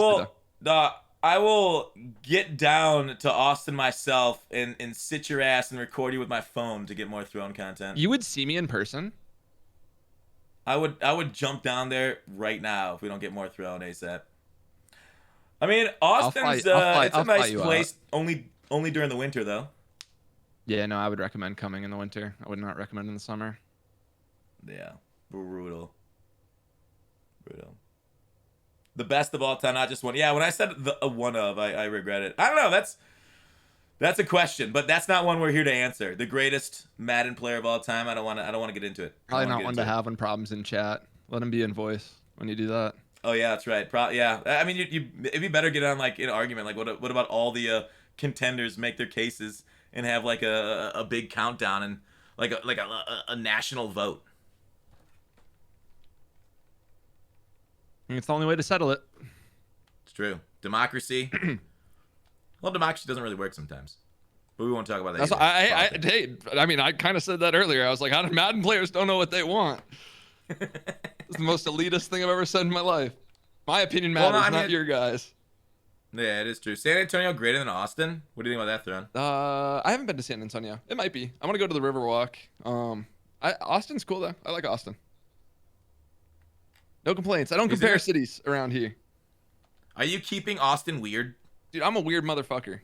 will get down to Austin myself and sit your ass and record you with my phone to get more Throne content. You would see me in person? I would jump down there right now if we don't get more Throne ASAP. I mean, Austin's it's a nice place only during the winter though. Yeah, no, I would recommend coming in the winter. I would not recommend in the summer. Yeah, brutal. The best of all time, not just one. Yeah, when I said one of, I regret it. I don't know. That's a question, but that's not one we're here to answer. The greatest Madden player of all time. I don't want to get into it. Probably not one to have when problems in chat. Let him be in voice when you do that. Oh yeah, that's right. Yeah, I mean, it'd be better get on like an argument. Like, what about all the contenders make their cases and have like a big countdown and like a national vote. It's the only way to settle it. It's true. Democracy. Well, democracy doesn't really work sometimes. But we won't talk about that. I mean, I kind of said that earlier. I was like, how do Madden players don't know what they want? It's the most elitist thing I've ever said in my life. My opinion matters, not your guys. Yeah, it is true. San Antonio greater than Austin? What do you think about that, Throne? I haven't been to San Antonio. It might be. I want to go to the Riverwalk. Austin's cool though. I like Austin. No complaints. I don't compare cities around here. Are you keeping Austin weird? Dude, I'm a weird motherfucker.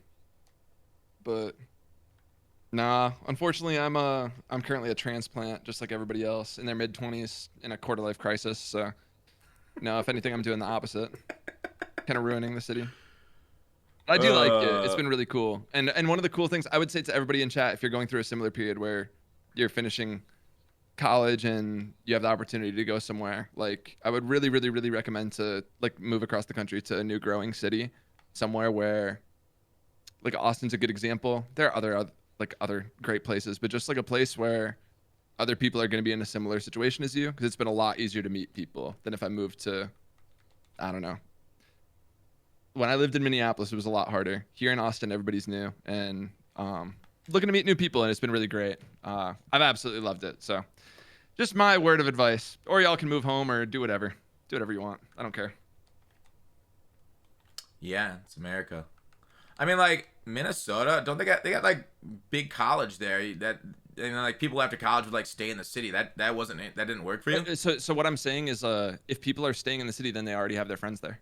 But nah, unfortunately, I'm currently a transplant, just like everybody else, in their mid-20s in a quarter-life crisis. So, no, if anything, I'm doing the opposite, kind of ruining the city. I do like it. It's been really cool, and one of the cool things I would say to everybody in chat, if you're going through a similar period where you're finishing college and you have the opportunity to go somewhere, like I would really, really, really recommend to like move across the country to a new growing city, somewhere where, like Austin's a good example. There are other great places, but just like a place where other people are going to be in a similar situation as you, because it's been a lot easier to meet people than if I moved to, I don't know. When I lived in Minneapolis, it was a lot harder. Here in Austin, everybody's new and looking to meet new people, and it's been really great. I've absolutely loved it. So just my word of advice, or y'all can move home or do whatever. Do whatever you want. I don't care. Yeah, it's America. I mean, like Minnesota, don't they got like big college there that, and like people after college would like stay in the city. That wasn't it. That didn't work for you. So what I'm saying is, if people are staying in the city, then they already have their friends there.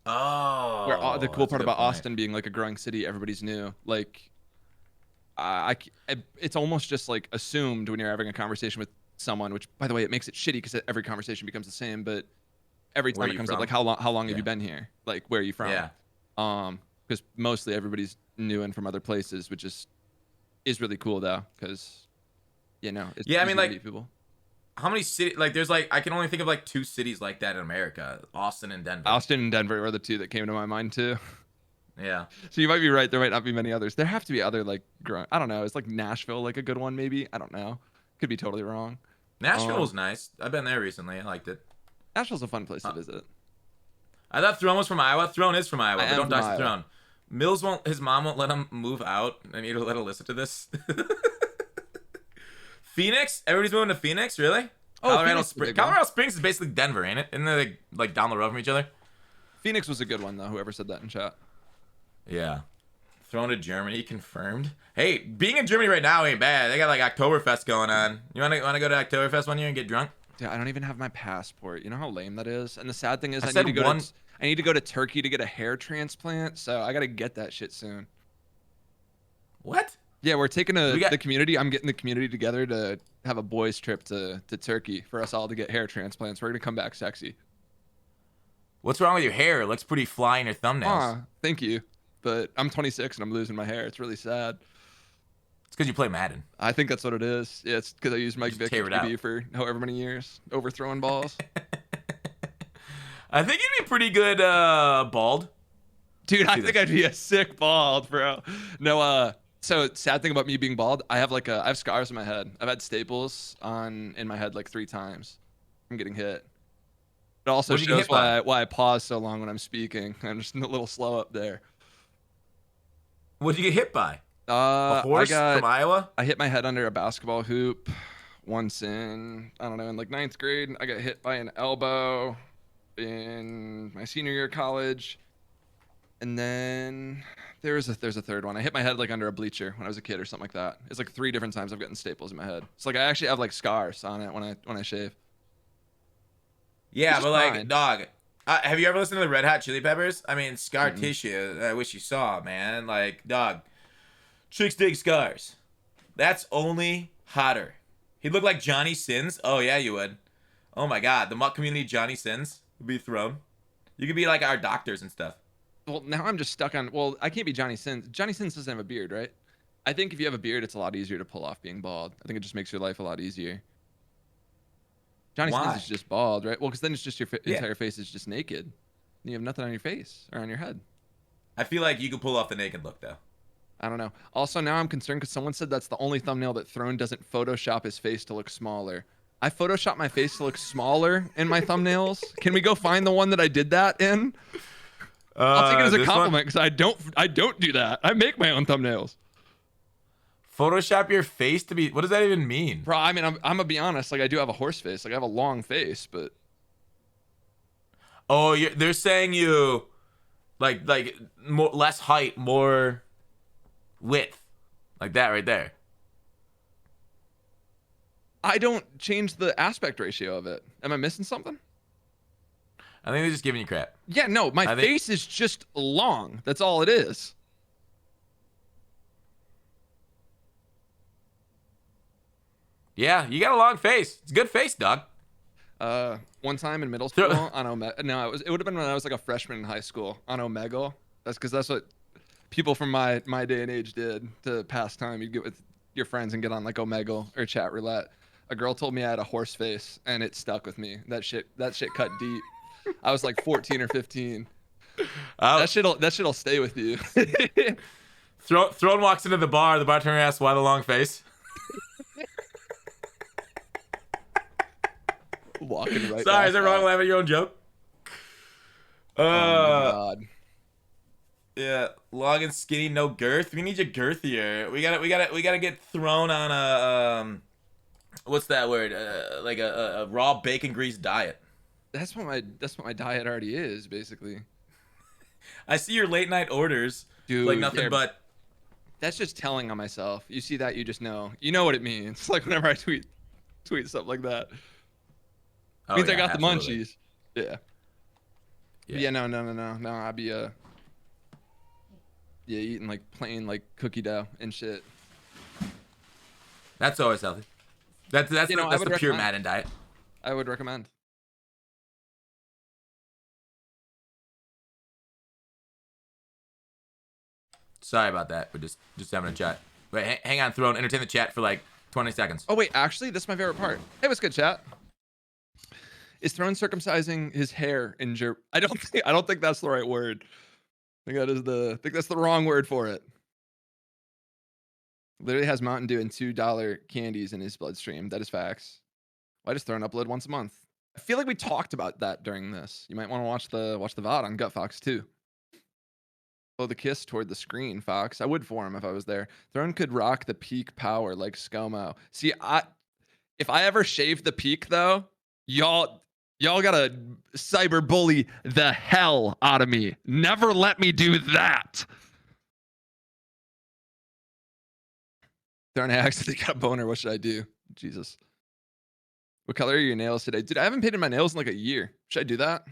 Oh, where the cool part about Austin being like a growing city, everybody's new. Like, it's almost just like assumed when you're having a conversation with someone, which by the way, it makes it shitty because every conversation becomes the same. But every time it comes up, like how long have you been here? Like, where are you from? Yeah. Because mostly everybody's new and from other places, which is really cool though. Because, it's I mean, like people. how many cities? Like, there's like I can only think of like 2 cities like that in America: Austin and Denver. Austin and Denver were the two that came to my mind too. Yeah, So you might be right. There might not be many others. There have to be other like I don't know. Is like Nashville like a good one? Maybe I don't know. Could be totally wrong. Nashville was nice. I've been there recently. I liked it. Nashville's a fun place to visit. I thought Throne was from Iowa. Throne is from Iowa, I but am don't from dox the Iowa. Throne. Mills won't. His mom won't let him move out. I need to let him listen to this. Phoenix. Everybody's moving to Phoenix. Really? Oh, Colorado Phoenix is a Springs. good one. Colorado Springs is basically Denver, ain't it? Isn't they like down the road from each other? Phoenix was a good one though. Whoever said that in chat. Yeah. Thrown to Germany confirmed. Hey, being in Germany right now ain't bad. They got like Oktoberfest going on. You wanna go to Oktoberfest one year and get drunk? Dude, I don't even have my passport. You know how lame that is. And the sad thing is, I I said need to go one- to I need to go to Turkey to get a hair transplant. So I gotta get that shit soon. What? Yeah, we're taking We got- the community. I'm getting the community together to have a boys' trip to Turkey for us all to get hair transplants. We're gonna come back sexy. What's wrong with your hair? It looks pretty fly in your thumbnails. Aw, thank you. But I'm 26 and I'm losing my hair. It's really sad. It's because you play Madden. I think that's what it is. Yeah, it's because I used Mike Just Vick tear it out. QB for however many years, overthrowing balls. I think you'd be pretty good bald. Dude, I See think this. I'd be a sick bald, bro. No, so sad thing about me being bald, I have scars on my head. I've had staples in my head like 3 times from getting hit. It also What'd you get shows hit by? why I pause so long when I'm speaking. I'm just a little slow up there. What'd you get hit by? A horse from Iowa? I hit my head under a basketball hoop once in like 9th grade. I got hit by an elbow in my senior year of college. And then there's a third one. I hit my head like under a bleacher when I was a kid or something like that. It's like 3 different times I've gotten staples in my head. It's like I actually have like scars on it when I shave. Yeah, Which but is like, fine. dog, have you ever listened to the Red Hot Chili Peppers? I mean, scar tissue. I wish you saw, man. Like, dog, chicks dig scars. That's only hotter. He'd look like Johnny Sins. Oh yeah, you would. Oh my God, the muck community Johnny Sins would be thrown. You could be like our doctors and stuff. Well, now I'm just stuck on. Well, I can't be Johnny Sins. Johnny Sins doesn't have a beard, right? I think if you have a beard, it's a lot easier to pull off being bald. I think it just makes your life a lot easier. Johnny Why? Sins is just bald, right? Well, because then it's just your Yeah. entire face is just naked. And you have nothing on your face or on your head. I feel like you could pull off the naked look though. I don't know. Also, now I'm concerned because someone said that's the only thumbnail that Throne doesn't Photoshop his face to look smaller. I Photoshop my face to look smaller in my thumbnails. Can we go find the one that I did that in? I'll take it as a compliment because I don't do that. I make my own thumbnails. Photoshop your face to be. What does that even mean? Bro, I mean, I'm gonna be honest. Like, I do have a horse face. Like, I have a long face, but Oh, they're saying you, like more, less height, more width, like that right there. I don't change the aspect ratio of it. Am I missing something? I think they're just giving you crap. Yeah, no, my I think- face is just long. That's all it is. Yeah, you got a long face. It's a good face, dog. One time in middle Throw- school on Omegle. No, it would have been when I was like a freshman in high school on Omegle. That's because that's what people from my day and age did to pass time. You'd get with your friends and get on like Omegle or chat roulette. A girl told me I had a horse face, and it stuck with me. That shit cut deep. I was like 14 or 15. That shit'll stay with you. Throne walks into the bar. The bartender asks, "Why the long face?" Walking right. Sorry, back is it wrong out. laughing at your own joke? Oh my god. Yeah, long and skinny, no girth. We need you girthier. We gotta get thrown on a what's that word? Like a raw bacon grease diet. That's what my diet already is, basically. I see your late night orders, Dude, like nothing yeah. but. That's just telling on myself. You see that, you just know. You know what it means. Like whenever I tweet something like that. Oh, means I yeah, got absolutely. the munchies. Yeah. Yeah. Yeah, no. I'd be eating like plain like cookie dough and shit. That's always healthy. That's You know, I that's would the pure recommend- Madden diet. I would recommend. Sorry about that. We're just having a chat. Wait, hang on, Throne. Entertain the chat for like 20 seconds. Oh wait, actually, this is my favorite part. Hey, what's good, chat? Is Throne circumcising his hair in I don't think that's the right word. I think that's the wrong word for it. Literally has Mountain Dew and $2 candies in his bloodstream. That is facts. Why does Throne upload once a month? I feel like we talked about that during this. You might want to watch the VOD on Gutfoxx too. Oh, the kiss toward the screen, Fox. I would for him if I was there. Throne could rock the peak power like ScoMo. See, if I ever shave the peak though, y'all gotta cyber bully the hell out of me. Never let me do that. Throne, I accidentally got a boner. What should I do? Jesus. What color are your nails today? Dude, I haven't painted my nails in like a year. Should I do that?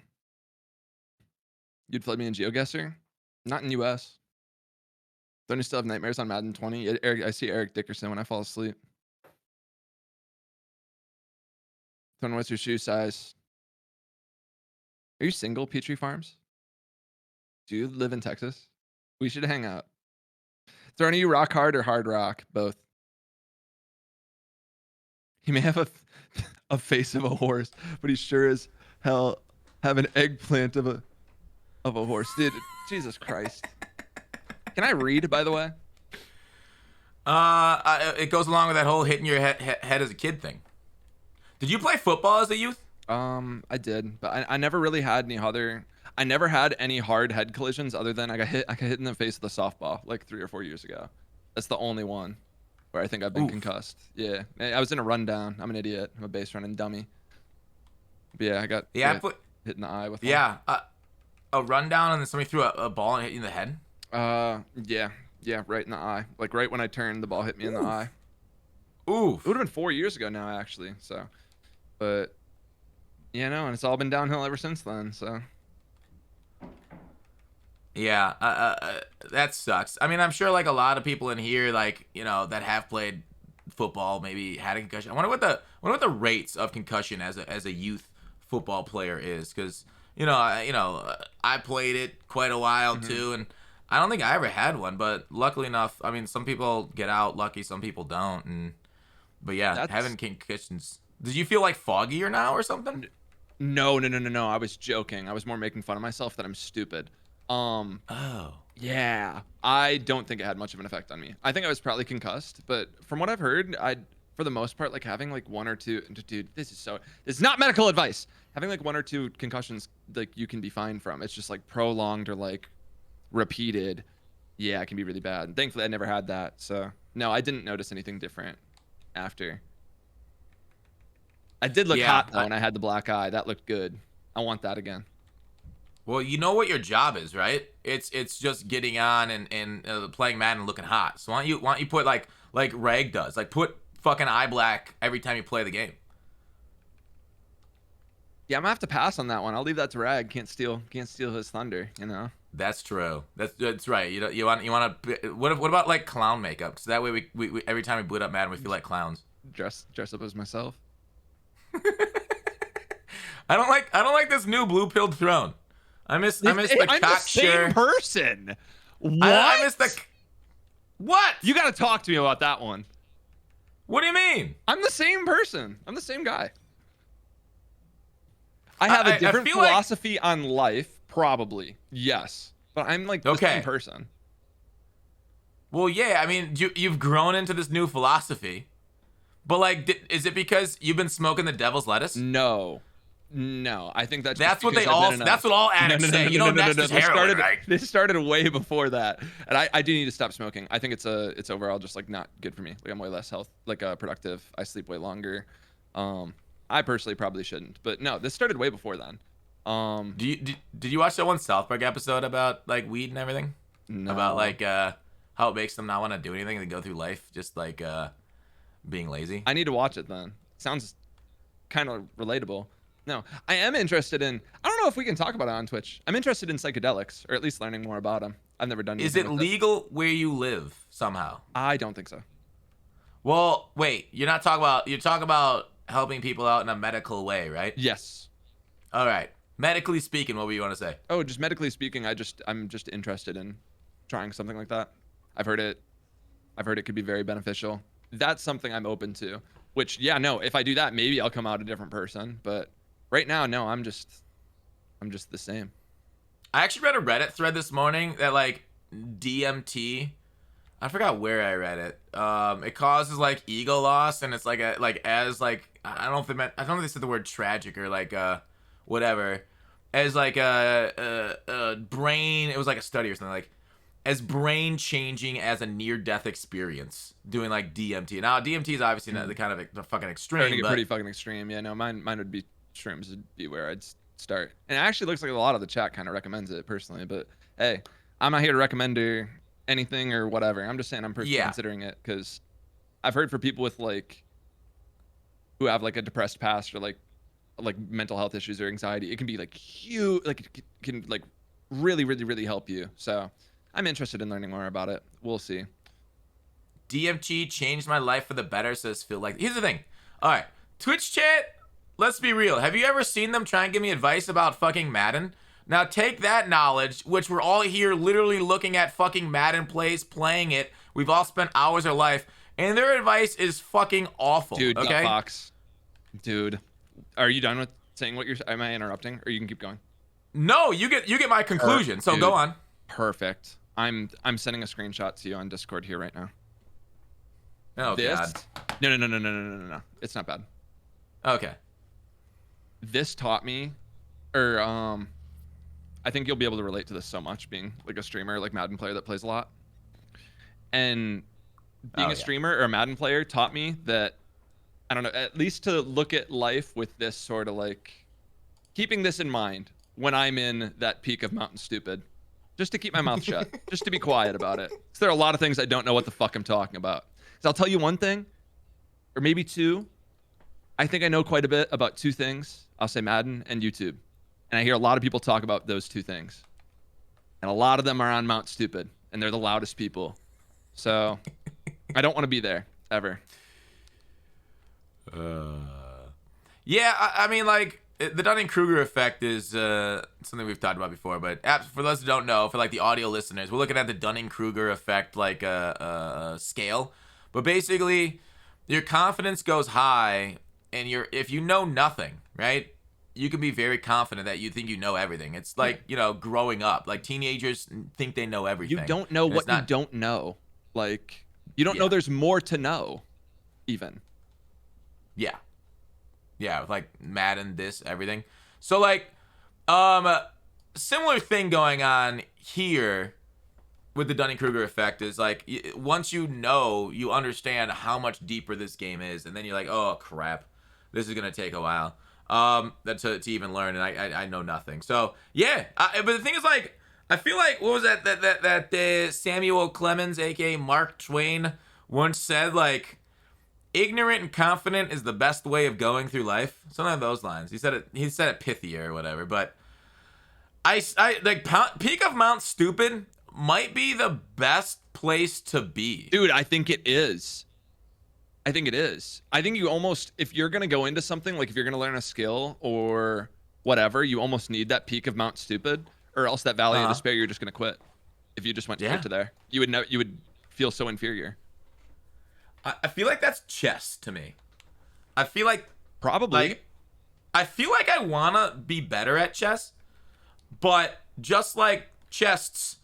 You'd flood me in GeoGuessr? Not in US. Don't you still have nightmares on Madden 20? Eric, I see Eric Dickerson when I fall asleep. Throne, what's your shoe size? Are you single, Petrie Farms? Do you live in Texas? We should hang out. Throne, are you rock hard or hard rock? Both. He may have a face of a horse, but he sure as hell have an eggplant of a horse. Dude, Jesus Christ. Can I read, by the way? It goes along with that whole hitting your head as a kid thing. Did you play football as a youth? I did, but I never really had any other. I never had any hard head collisions other than I got hit in the face with a softball like 3 or 4 years ago. That's the only one where I think I've been concussed. Yeah, I was in a rundown. I'm an idiot. I'm a base running dummy. But yeah, I got hit in the eye with one. A rundown and then somebody threw a ball and hit you in the head. Yeah, right in the eye. Like right when I turned, the ball hit me in the eye. Ooh, it would have been 4 years ago now, actually. So, but yeah, no, and it's all been downhill ever since then. So. Yeah, that sucks. I mean, I'm sure like a lot of people in here, like that have played football, maybe had a concussion. I wonder what the rates of concussion as a youth football player is, because I played it quite a while too, and I don't think I ever had one. But luckily enough, I mean, some people get out lucky, some people don't, but yeah, having concussions. Did you feel like foggier now or something? No. I was joking. I was more making fun of myself that I'm stupid. Yeah, I don't think it had much of an effect on me. I think I was probably concussed, but from what I've heard, for the most part, like having like 1 or 2, dude, this is not medical advice. Having like 1 or 2 concussions, like you can be fine from. It's just like prolonged or like repeated. Yeah, it can be really bad. And thankfully, I never had that. So no, I didn't notice anything different after. I did look hot though when I had the black eye. That looked good. I want that again. Well, you know what your job is, right? It's just getting on and playing Madden and looking hot. So why don't you put like Reg does, like put fucking eye black every time you play the game. Yeah, I'm gonna have to pass on that one. I'll leave that to Rag. Can't steal his thunder, That's true. That's right. You want to. What about like clown makeup? So that way we every time we boot up Madden, we feel like clowns. Dress up as myself. I don't like this new blue-pilled Throne. I miss the I'm the same person. What? I miss the. What? You got to talk to me about that one. What do you mean? I'm the same person. I'm the same guy. I have a different philosophy on life, probably. Yes, but I'm like the same person. Well, yeah. I mean, you've grown into this new philosophy, but like, is it because you've been smoking the devil's lettuce? No, I think that's what all addicts say. Next is heroin, right? This started way before that, and I do need to stop smoking. I think it's overall just like not good for me. Like I'm way less productive. I sleep way longer. I personally probably shouldn't, but no, this started way before then. Did you watch that one South Park episode about like weed and everything? No. About like how it makes them not want to do anything and go through life just like being lazy. I need to watch it then. Sounds kind of relatable. No, I am interested in. I don't know if we can talk about it on Twitch. I'm interested in psychedelics, or at least learning more about them. I've never done. Is it legal where you live somehow? I don't think so. Well, wait. You're talking about helping people out in a medical way, right? Yes. All right. Medically speaking, what were you want to say? Oh, just medically speaking, I'm just interested in trying something like that. I've heard it could be very beneficial. that's something I'm open to. Which, yeah, no, if I do that, maybe I'll come out a different person. But right now, no, I'm just the same. I actually read a Reddit thread this morning that like DMT, I forgot where I read it. It causes like ego loss, and it's like a like as like I don't know if they said the word tragic or like whatever, as like a brain. It was like a study or something, like as brain changing as a near death experience doing like DMT. Now DMT is obviously not the kind of the fucking extreme, Starting to get but pretty fucking extreme. Yeah, no, mine would be shrooms would be where I'd start. And it actually looks like a lot of the chat kind of recommends it personally. But hey, I'm not here to recommend anything or whatever. I'm just saying I'm personally considering it because I've heard for people with like who have like a depressed past or like mental health issues or anxiety, it can be like huge, like it can like really, really, really help you. So I'm interested in learning more about it. We'll see. DMT changed my life for the better, says Phil. Like, here's the thing. All right, Twitch chat. Let's be real. Have you ever seen them try and give me advice about fucking Madden? Now take that knowledge, which we're all here literally looking at fucking Madden plays, playing it. We've all spent hours of life, and their advice is fucking awful. Dude, okay? Gutfoxx. Dude, are you done with saying what you're? Am I interrupting, or you can keep going? No, you get my conclusion. So Dude, go on. Perfect. I'm sending a screenshot to you on Discord here right now. Oh God. No. It's not bad. Okay. This taught me, or I think you'll be able to relate to this so much, being like a streamer, like Madden player that plays a lot. And being a streamer or a Madden player taught me that, I don't know, at least to look at life with this sort of like, keeping this in mind when I'm in that peak of mountain stupid. Just to keep my mouth shut, just to be quiet about it. So there are a lot of things I don't know what the fuck I'm talking about. So I'll tell you one thing, or maybe two. I think I know quite a bit about two things. I'll say Madden and YouTube. And I hear a lot of people talk about those two things. And a lot of them are on Mount Stupid, and they're the loudest people. So I don't want to be there, ever. Yeah, I mean, like, the Dunning-Kruger effect is something we've talked about before, but for those who don't know, for like the audio listeners, we're looking at the Dunning-Kruger effect like a scale. But basically, your confidence goes high, and if you know nothing, right, you can be very confident that you think you know everything. It's like, you know, growing up. Like, teenagers think they know everything. You don't know what you don't know. Like, you don't know there's more to know, even. Yeah. Yeah, like Madden, this, everything. So, like, similar thing going on here with the Dunning-Kruger effect is, like, once you know, you understand how much deeper this game is, and then you're like, oh, crap, this is going to take a while to even learn, and I know nothing. So, yeah, but the thing is, like, I feel like, what was that Samuel Clemens, a.k.a. Mark Twain, once said, like, ignorant and confident is the best way of going through life. Something of those lines. He said it pithier or whatever. But I like peak of Mount Stupid might be the best place to be. Dude, I think it is. I think you almost, if you're gonna go into something, like if you're gonna learn a skill or whatever, you almost need that peak of Mount Stupid, or else that valley of despair, you're just gonna quit. If you just went straight to there, you would feel so inferior. I feel like that's chess to me. I feel like probably. Like, I feel like I wanna be better at chess, but just like chests,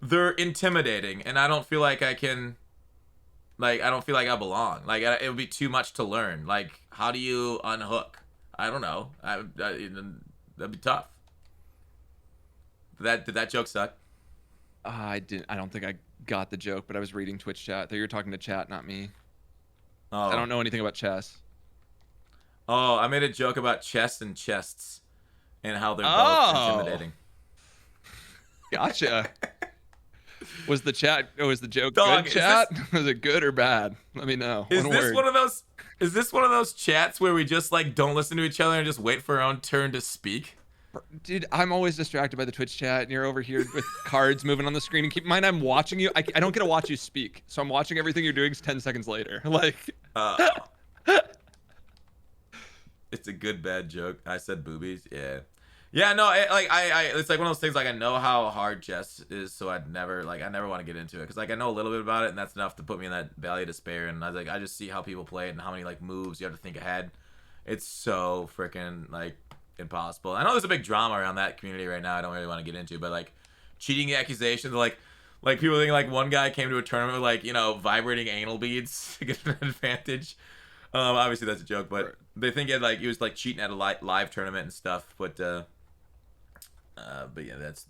they're intimidating, and I don't feel like I can. Like, I don't feel like I belong. Like, it would be too much to learn. Like, how do you unhook? I don't know. That'd be tough. Did that joke suck? I don't think I got the joke, but I was reading Twitch chat. That you're talking to chat, not me. Oh. I don't know anything about chess. Oh, I made a joke about chests and chests and how they're both intimidating. Gotcha. Was the joke Dog, good, chat? Was it good or bad? Let me know. Is this one of those chats where we just like don't listen to each other and just wait for our own turn to speak? Dude, I'm always distracted by the Twitch chat, and you're over here with cards moving on the screen. And keep in mind, I'm watching you. I don't get to watch you speak, so I'm watching everything you're doing 10 seconds later. Like, it's a good bad joke. I said boobies. Yeah. Yeah, no, it's like one of those things. Like I know how hard chess is, so I never want to get into it because like I know a little bit about it, and that's enough to put me in that valley of despair. And I was like, I just see how people play it and how many like moves you have to think ahead. It's so freaking like impossible. I know there's a big drama around that community right now. I don't really want to get into, but like cheating accusations, like people think like one guy came to a tournament with like vibrating anal beads to get an advantage. Obviously that's a joke, but Right. they think he was like cheating at a live tournament and stuff. But yeah, that's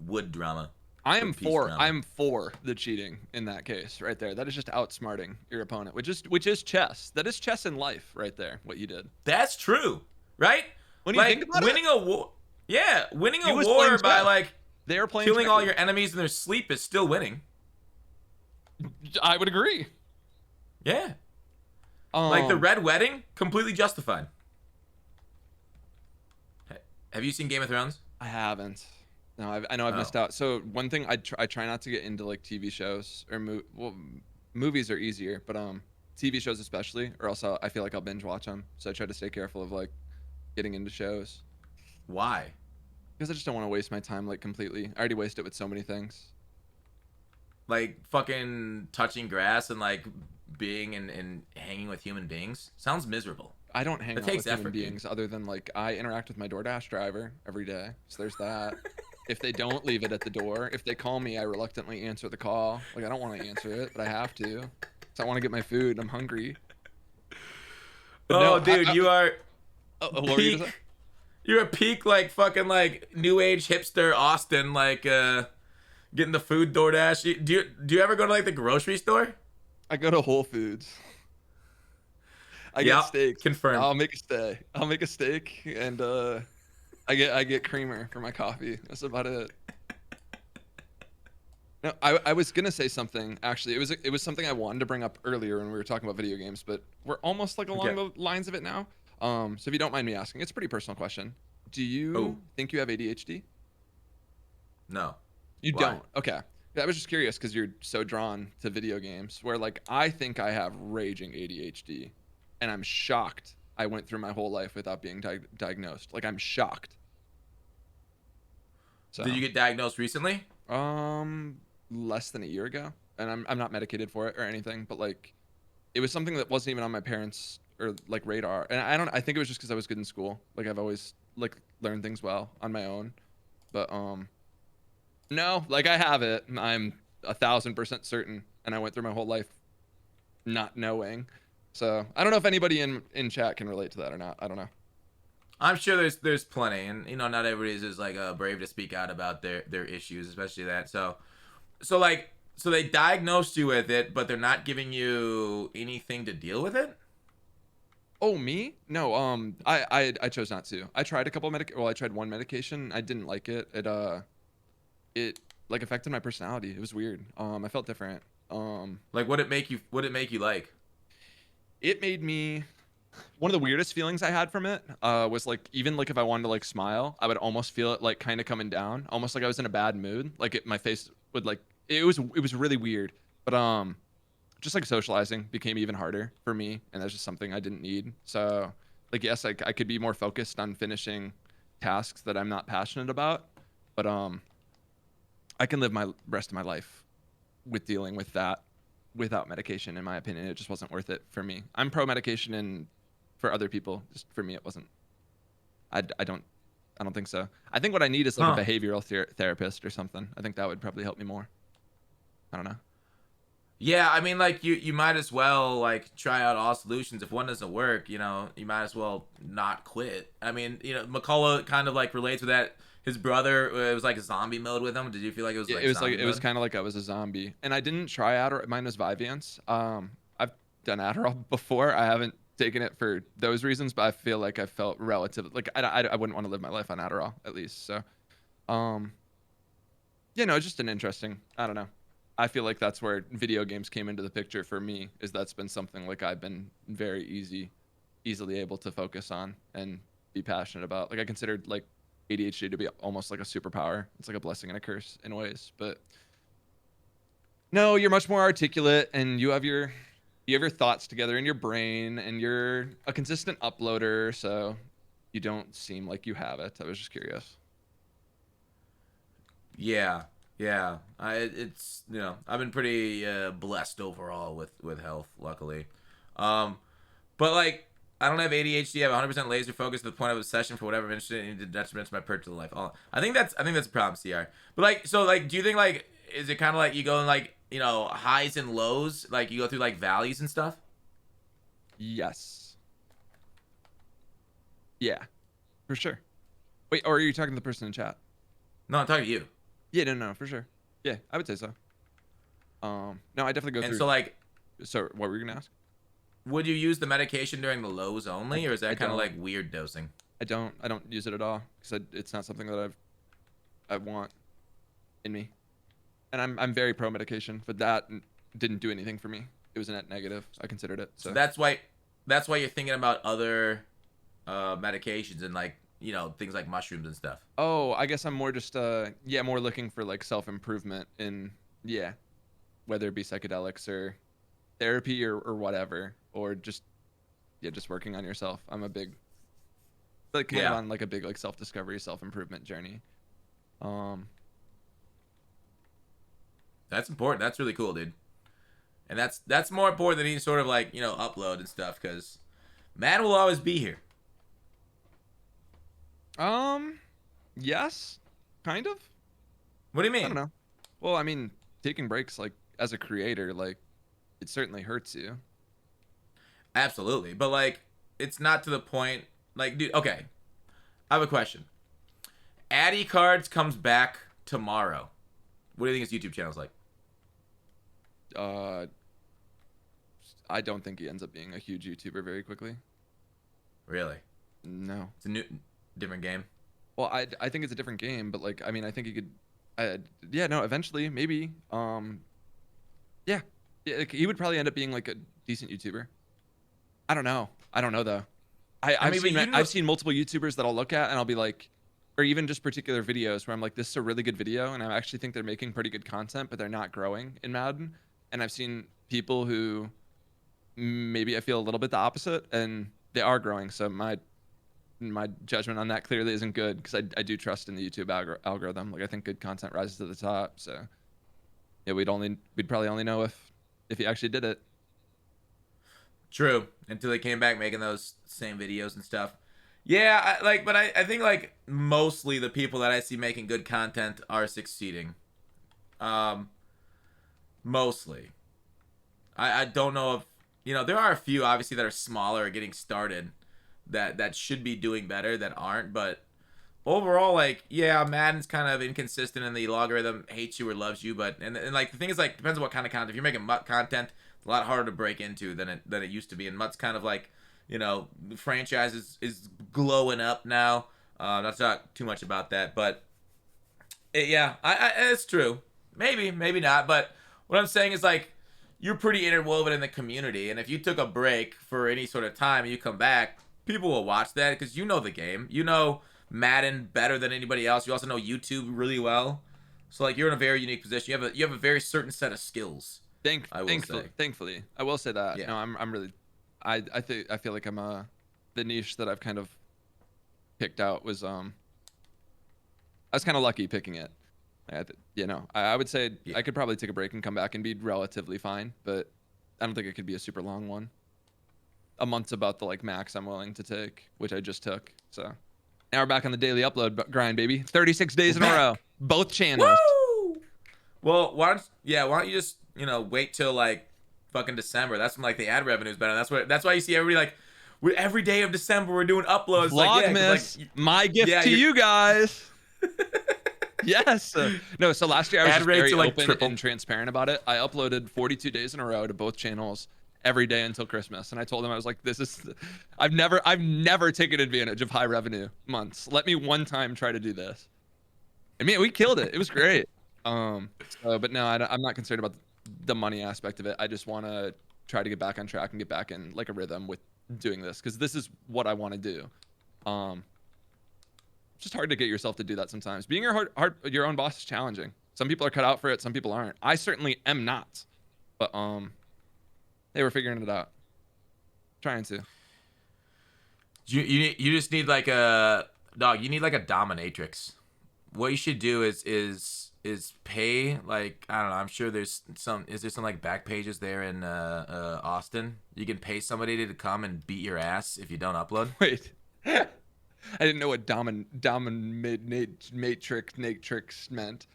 wood drama. Wood piece drama. I'm for the cheating in that case right there. That is just outsmarting your opponent, which is chess. That is chess in life right there. What you did. That's true, right? When you Like think about winning a war. Yeah, winning He a was war playing by chess. like They are playing killing all checkers. your enemies in their sleep is still winning. I would agree. Yeah, like the Red Wedding, completely justified. Have you seen Game of Thrones? I haven't. No, I know I've missed Oh. out. So one thing I try not to get into like TV shows or movies are easier, but TV shows especially, or else I feel like I'll binge watch them. So I try to stay careful of like getting into shows Why? because I just don't want to waste my time like completely. I already waste it with so many things. Like fucking touching grass and like being and hanging with human beings sounds miserable. I don't hang It out takes with human effort, dude. beings other than like I interact with my DoorDash driver every day. So there's that. If they don't leave it at the door, if they call me, I reluctantly answer the call. Like I don't want to answer it, but I have to. So I want to get my food. I'm hungry. But Oh, no, dude, you are what were you gonna say? you're a peak like fucking like new age hipster Austin like getting the food DoorDash. Do you ever go to like the grocery store? I go to Whole Foods. I Yeah, get steaks. confirmed. I'll make a steak. I'll make a steak and I get creamer for my coffee. That's about it. No, I was gonna say something actually. It was something I wanted to bring up earlier when we were talking about video games, but we're almost like along Okay. the lines of it now. So if you don't mind me asking, it's a pretty personal question. Do you Oh. think you have ADHD? No. You Why? don't. Okay. Yeah, I was just curious because you're so drawn to video games. Where like I think I have raging ADHD, and I'm shocked I went through my whole life without being diagnosed. Like I'm shocked. So Did you get diagnosed recently? less than a year ago, and I'm not medicated for it or anything, but like it was something that wasn't even on my parents or like radar, and I think it was just because I was good in school. Like I've always like learned things well on my own, but no, like I have it. And I'm 1,000% certain, and I went through my whole life not knowing. So I don't know if anybody in chat can relate to that or not. I don't know. I'm sure there's plenty, and not everybody's just like brave to speak out about their issues, especially that. So they diagnosed you with it, but they're not giving you anything to deal with it. Oh, me? No. I chose not to. I tried a couple Well, I tried one medication. I didn't like it. It like affected my personality. It was weird. I felt different. Like, what it make you? What it make you like? It made me. One of the weirdest feelings I had from it was like even like if I wanted to like smile, I would almost feel it like kind of coming down, almost like I was in a bad mood. Like my face would like it was really weird. But just like socializing became even harder for me, and that's just something I didn't need. So like yes, I could be more focused on finishing tasks that I'm not passionate about, but I can live my rest of my life with dealing with that without medication. In my opinion, it just wasn't worth it for me. I'm pro medication and for other people, just for me it wasn't. I don't think so. I think what I need is like Huh. a behavioral therapist or something. I think that would probably help me more. I don't know. Yeah, I mean, like you might as well like try out all solutions. If one doesn't work, you might as well not quit. I mean, McCullough kind of like relates with that. His brother, it was like a zombie mode with him. Did you feel like it was Yeah, like it was zombie like it was mode? kind of like I was a zombie, and I didn't try Adderall. Mine was Vyvanse. I've done Adderall before. I haven't taken it for those reasons, but I feel like I felt relative. Like I wouldn't want to live my life on Adderall at least. So, um, it's just an interesting. I don't know. I feel like that's where video games came into the picture for me. Is that's been something like I've been very easily able to focus on and be passionate about. Like I considered like ADHD to be almost like a superpower. It's like a blessing and a curse in ways. But no, you're much more articulate and you have your thoughts together in your brain and you're a consistent uploader. So you don't seem like you have it. I was just curious. Yeah, yeah. It's I've been pretty blessed overall with health, luckily. Um, but like I don't have ADHD. I have 100% laser focus to the point of obsession for whatever I'm interested in, to detriment to my personal life. I think that's a problem, CR. But like, so like, do you think like, is it kind of like you go in like highs and lows, like you go through like valleys and stuff? Yes. Yeah, for sure. Wait, or are you talking to the person in chat? No, I'm talking to you. Yeah, no, for sure. Yeah, I would say so. No, I definitely go And through. so like, So what were you gonna ask? would you use the medication during the lows only, or is I that kind of don't. like weird dosing? I don't use it at all because it's not something that I want in me. And I'm very pro medication, but that didn't do anything for me. It was a net negative. I considered it. So So. that's why you're thinking about other medications and like things like mushrooms and stuff. Oh, I guess I'm more just yeah, more looking for like self improvement in, yeah, whether it be psychedelics or therapy or whatever, or just, yeah, just working on yourself. I'm a big, like, kind of Yeah, on like a big like self discovery, self improvement journey. Um, that's important. That's really cool, dude. And that's more important than any sort of like upload and stuff, because man will always be here. um, yes, kind of. What do you I don't mean? know. Well, I mean, taking breaks like as a creator, like it certainly hurts you. Absolutely, but like it's not to the point. Like, dude, okay, I have a question. Addy Cards comes back tomorrow. What do you think his YouTube channel's like? Uh, I don't think he ends up being a huge YouTuber very quickly. Really? No. It's a new, different game. Well, I think it's a different game, but like I mean I think he could, yeah, no, eventually maybe, yeah, yeah, like, he would probably end up being like a decent YouTuber. I don't know though. I mean, but I've seen multiple YouTubers that I'll look at and I'll be like, or even just particular videos where I'm like, this is a really good video and I actually think they're making pretty good content, but they're not growing in Madden. And I've seen people who maybe I feel a little bit the opposite and they are growing. So my judgment on that clearly isn't good because I do trust in the YouTube algorithm. Like I think good content rises to the top. So yeah, we'd probably only know if he actually did it. True. Until they came back making those same videos and stuff. Yeah, but I think like mostly the people that I see making good content are succeeding. Um, Mostly. I don't know if there are a few obviously that are smaller or getting started that should be doing better that aren't, but overall, like, yeah, Madden's kind of inconsistent and the logarithm hates you or loves you, but and like the thing is, like, depends on what kind of content. If you're making MUT content, it's a lot harder to break into than it used to be. And MUT's kind of like, the franchise is glowing up now. Not to talk too much about that, but yeah, it's true. Maybe not, but what I'm saying is like you're pretty interwoven in the community, and if you took a break for any sort of time and you come back, people will watch that because you know the game. You know Madden better than anybody else. You also know YouTube really well. So like you're in a very unique position. You have a very certain set of skills. I will say. Thankfully, I will say that. Yeah. No, I'm really, I feel like I'm the niche that I've kind of picked out was I was kind of lucky picking it. I would say Yeah. I could probably take a break and come back and be relatively fine, but I don't think it could be a super long one. A month's about the like max I'm willing to take, which I just took. So now we're back on the daily upload grind, baby. 36 days in a row, both channels. Woo! Well, why don't you just wait till like fucking December? That's when like the ad revenue is better. That's why you see everybody like every day of December we're doing uploads. Vlogmas, like, my gift to you guys. Yes. No, so last year I was just very open and transparent about it. I uploaded 42 days in a row to both channels every day until Christmas. And I told them, I was like, I've never taken advantage of high revenue months. Let me one time try to do this. I mean, we killed it. It was great. But no, I'm not concerned about the money aspect of it. I just want to try to get back on track and get back in like a rhythm with doing this because this is what I want to do. It's just hard to get yourself to do that sometimes. Being your own boss is challenging. Some people are cut out for it. Some people aren't. I certainly am not. But they were figuring it out. Trying to. You just need like a dog. You need like a dominatrix. What you should do is pay, like, I don't know. I'm sure there's some. Is there some like back pages there in Austin? You can pay somebody to come and beat your ass if you don't upload. Wait. I didn't know what matrix meant.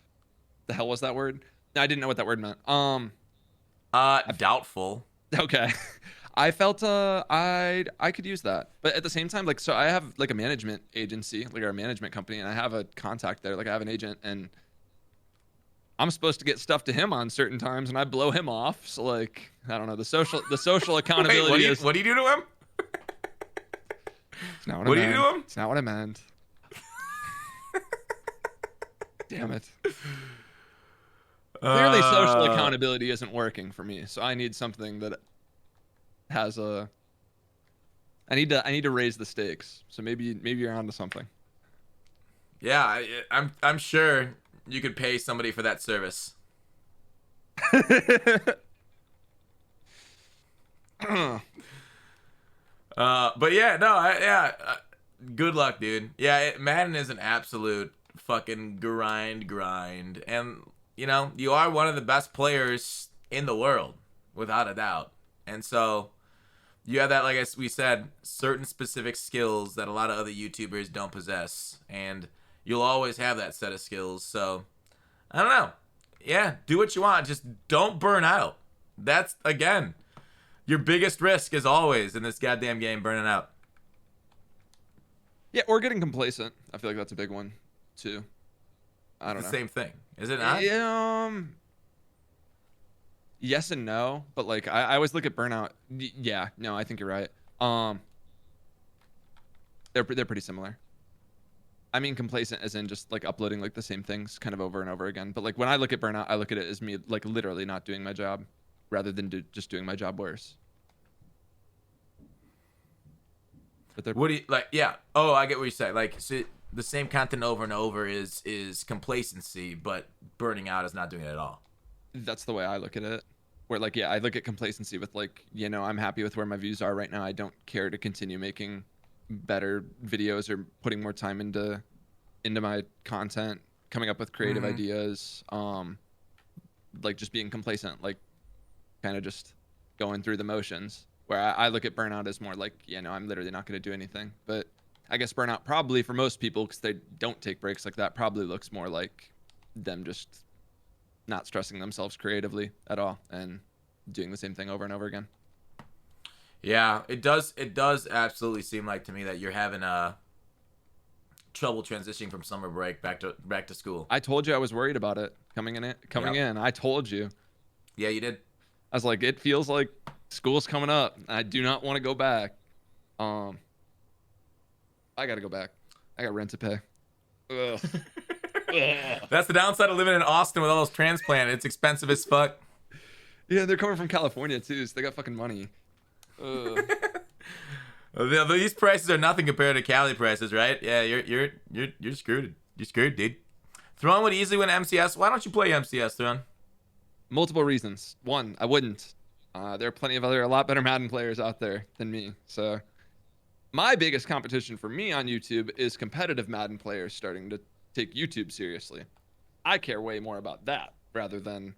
The hell was that word? No, I didn't know what that word meant. Doubtful. Okay. I felt I could use that. But at the same time, like, so I have like a management agency, like our management company, and I have a contact there. Like I have an agent, and I'm supposed to get stuff to him on certain times, and I blow him off. So like, I don't know, the social accountability. Wait, what do you do to him? It's not what do you do to him? It's not what I meant. Damn it. Clearly, social accountability isn't working for me, so I need something that has a. I need to raise the stakes. So maybe you're onto something. Yeah, I'm sure you could pay somebody for that service. But yeah, no, good luck, dude. Yeah, Madden is an absolute fucking grind, and you know you are one of the best players in the world, without a doubt. And so you have that, like we said, certain specific skills that a lot of other YouTubers don't possess, and you'll always have that set of skills. So I don't know. Yeah, do what you want. Just don't burn out. That's, again, your biggest risk is always in this goddamn game, burning out. Yeah, or getting complacent. I feel like that's a big one too. I don't know. Same thing, is it not? Yes and no, but like I always look at burnout. Yeah, no, I think you're right. They're pretty similar. I mean, complacent as in just like uploading like the same things kind of over and over again. But like when I look at burnout, I look at it as me like literally not doing my job, rather than just doing my job worse. But they're What do you like? Yeah. Oh, I get what you say. Like, so the same content over and over is complacency, but burning out is not doing it at all. That's the way I look at it. Where like, yeah, I look at complacency with like, you know, I'm happy with where my views are right now. I don't care to continue making better videos or putting more time into my content, coming up with creative ideas, like just being complacent, like kind of just going through the motions. Where I look at burnout as more like, yeah, no, I'm literally not going to do anything. But I guess burnout probably for most people, because they don't take breaks like that, probably looks more like them just not stressing themselves creatively at all and doing the same thing over and over again. Yeah, it does absolutely seem like to me that you're having trouble transitioning from summer break back to school. I told you I was worried about it coming in. I told you. Yeah, you did. I was like, it feels like school's coming up. I do not want to go back. I got to go back. I got rent to pay. Ugh. That's the downside of living in Austin with all those transplants. It's expensive as fuck. Yeah, they're coming from California too, so they got fucking money. These prices are nothing compared to Cali prices, right? Yeah, you're screwed. You're screwed, dude. Throne would easily win MCS. Why don't you play MCS, Throne? Multiple reasons. One, I wouldn't. There are plenty of a lot better Madden players out there than me. So my biggest competition for me on YouTube is competitive Madden players starting to take YouTube seriously. I care way more about that rather than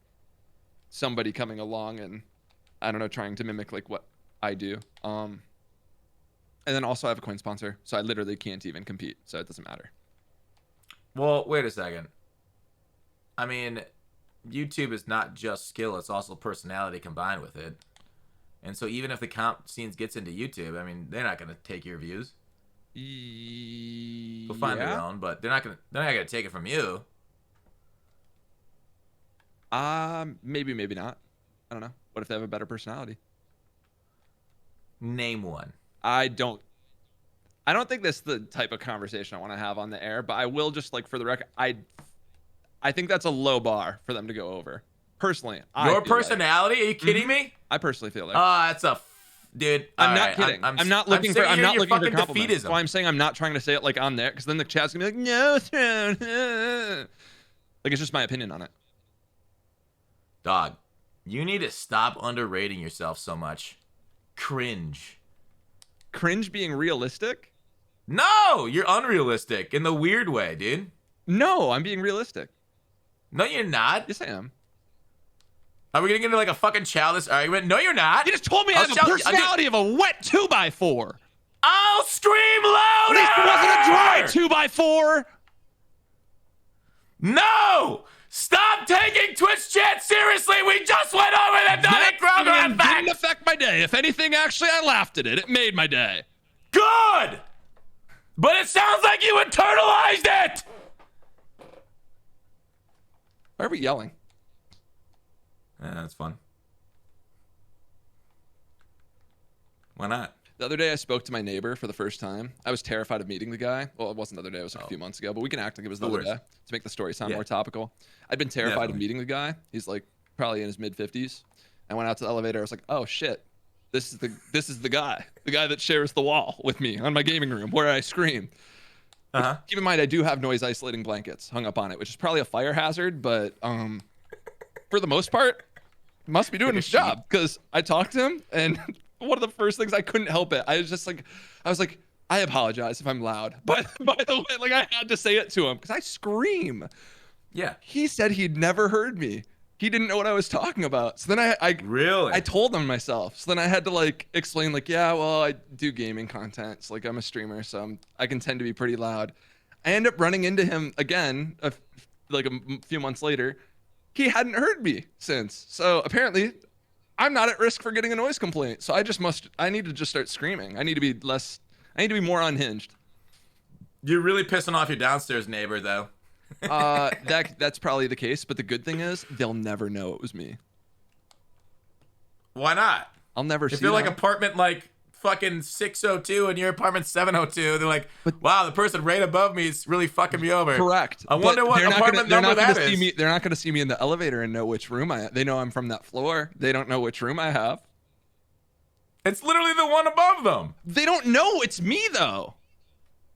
somebody coming along and, I don't know, trying to mimic like what I do. And then also I have a coin sponsor, so I literally can't even compete, so it doesn't matter. Well, wait a second. I mean, YouTube is not just skill, it's also personality combined with it. And so even if the comp scenes gets into YouTube, I mean, they're not going to take your views. They'll find their own, but they're not going to take it from you. Maybe not. I don't know. What if they have a better personality? Name one. I don't think that's the type of conversation I want to have on the air, but I will just like for the record, I think that's a low bar for them to go over. Personally, your personality? Like, are you kidding me? I personally feel like. That's a dude. I'm not kidding. I'm not looking for compliments. Defeatism. So I'm saying I'm not trying to say it like on there, because then the chat's gonna be like, no, like it's just my opinion on it. Dog, you need to stop underrating yourself so much. Cringe. cringe being realistic? No, you're unrealistic in the weird way, dude. No, I'm being realistic. No, you're not. Yes, I am. Are we gonna get into like a fucking childish argument? No, you're not. You just told me I have a personality of a wet 2x4. I'll scream louder. At least it wasn't a dry 2x4. No! Stop taking Twitch chat seriously. We just went over the Dunning-Kruger effect. Didn't affect my day. If anything, actually, I laughed at it. It made my day. Good. But it sounds like you internalized it. Why are we yelling? Yeah, that's fun. Why not? The other day, I spoke to my neighbor for the first time. I was terrified of meeting the guy. Well, it wasn't the other day. It was like a few months ago. But we can act like it was the other day to make the story sound more topical. I'd been terrified of meeting the guy. He's like probably in his mid-50s. I went out to the elevator. I was like, oh, shit. This is the guy. The guy that shares the wall with me on my gaming room where I scream. Keep in mind, I do have noise isolating blankets hung up on it, which is probably a fire hazard. But for the most part, must be doing his job because I talked to him and... One of the first things, I couldn't help it. I was like, I apologize if I'm loud. But by the way, like I had to say it to him because I scream. Yeah. He said he'd never heard me. He didn't know what I was talking about. So then I told him myself. So then I had to like explain like, yeah, well, I do gaming content. So like I'm a streamer, so I can tend to be pretty loud. I end up running into him again, like a few months later. He hadn't heard me since. So apparently I'm not at risk for getting a noise complaint. So I need to just start screaming. I need to be more unhinged. You're really pissing off your downstairs neighbor though. That's probably the case, but the good thing is they'll never know it was me. Why not? I'll never see if you're them. like apartment like fucking 602 and your apartment 702, they're like, wow, the person right above me is really fucking me over. Correct. I wonder what apartment number that is. They're not going to see me in the elevator and know which room they know I'm from that floor. They don't know which room I have. It's literally the one above them. They don't know it's me though.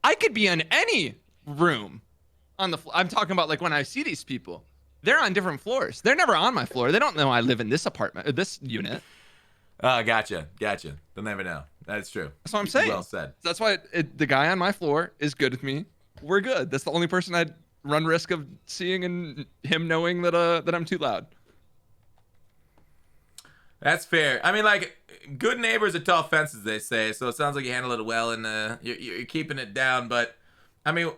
I could be in any room on the I'm talking about like when I see these people. They're on different floors. They're never on my floor. They don't know I live in this apartment or this unit. Gotcha. They'll never know. That's true. That's what I'm saying. Well said. That's why the guy on my floor is good with me. We're good. That's the only person I'd run risk of seeing and him knowing that I'm too loud. That's fair. I mean, like, good neighbors are tall fences, they say. So it sounds like you handle it well and you're keeping it down. But I mean,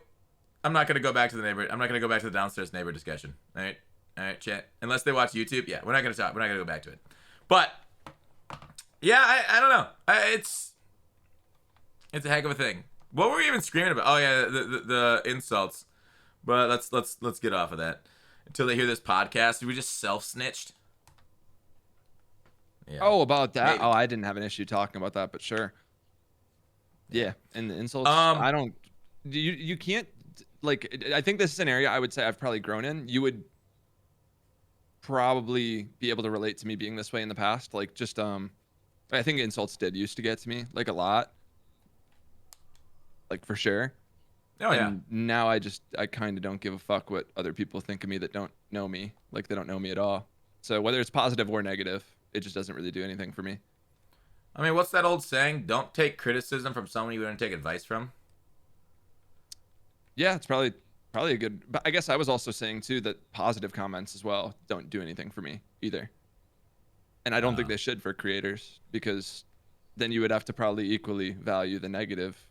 I'm not gonna go back to the downstairs neighbor discussion. All right, chat. Unless they watch YouTube, yeah, we're not gonna talk. We're not gonna go back to it. But yeah, I don't know. It's a heck of a thing. What were we even screaming about? Oh yeah, the insults. But let's get off of that until they hear this podcast. We just self-snitched. Yeah. Oh, about that. Maybe. Oh, I didn't have an issue talking about that, but sure. Yeah, and the insults. I don't. You can't like. I think this is an area I would say I've probably grown in. You would probably be able to relate to me being this way in the past. Like just I think insults did used to get to me like a lot. Like for sure. Oh yeah. And now I kind of don't give a fuck what other people think of me that don't know me. Like they don't know me at all. So whether it's positive or negative, it just doesn't really do anything for me. I mean, what's that old saying? Don't take criticism from someone you wouldn't take advice from. Yeah, it's probably a good. But I guess I was also saying too that positive comments as well don't do anything for me either. And I don't think they should for creators because then you would have to probably equally value the negative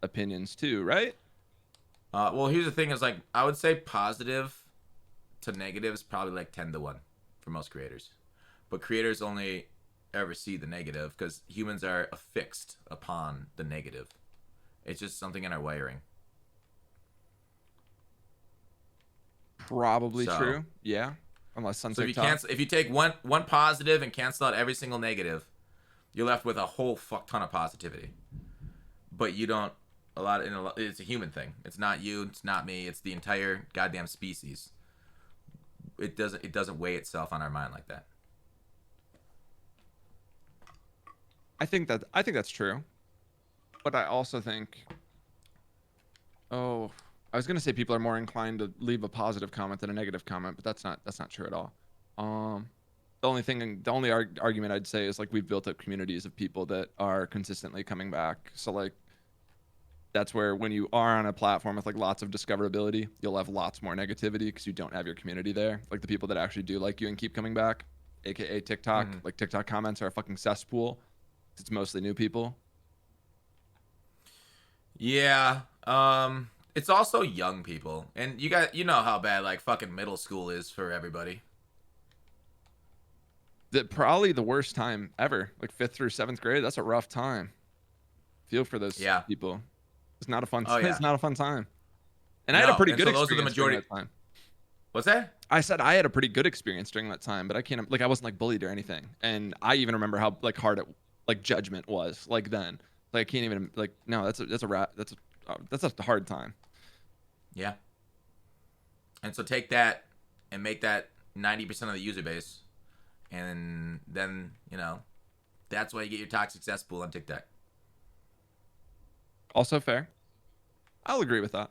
opinions too, right? Well, here's the thing: is like I would say positive to negative is probably like 10-1 for most creators, but creators only ever see the negative because humans are affixed upon the negative. It's just something in our wiring. Probably true. Yeah. Unless on TikTok. If you take one positive and cancel out every single negative, you're left with a whole fuck ton of positivity. But you don't. It's a human thing. It's not you. It's not me. It's the entire goddamn species. It doesn't weigh itself on our mind like that. I think that's true. But I also think. Oh. I was gonna say people are more inclined to leave a positive comment than a negative comment, but that's not true at all. The only argument I'd say is like we've built up communities of people that are consistently coming back. So like that's where when you are on a platform with like lots of discoverability, you'll have lots more negativity because you don't have your community there. Like the people that actually do like you and keep coming back, aka TikTok. Like TikTok comments are a fucking cesspool. It's mostly new people. Yeah. It's also young people, and you know how bad like fucking middle school is for everybody. Probably the worst time ever. Like 5th through 7th grade. That's a rough time. Feel for those people. It's not a fun. Oh, yeah. It's not a fun time. And I had a pretty good experience. Those are the majority. During that time. What's that? I said I had a pretty good experience during that time, but I can't like I wasn't like bullied or anything. And I even remember how like hard it like judgment was like then. Like I can't even like no, that's a hard time. Yeah. And so take that and make that 90% of the user base, and then you know that's why you get your toxic cesspool on TikTok. Also fair. I'll agree with that.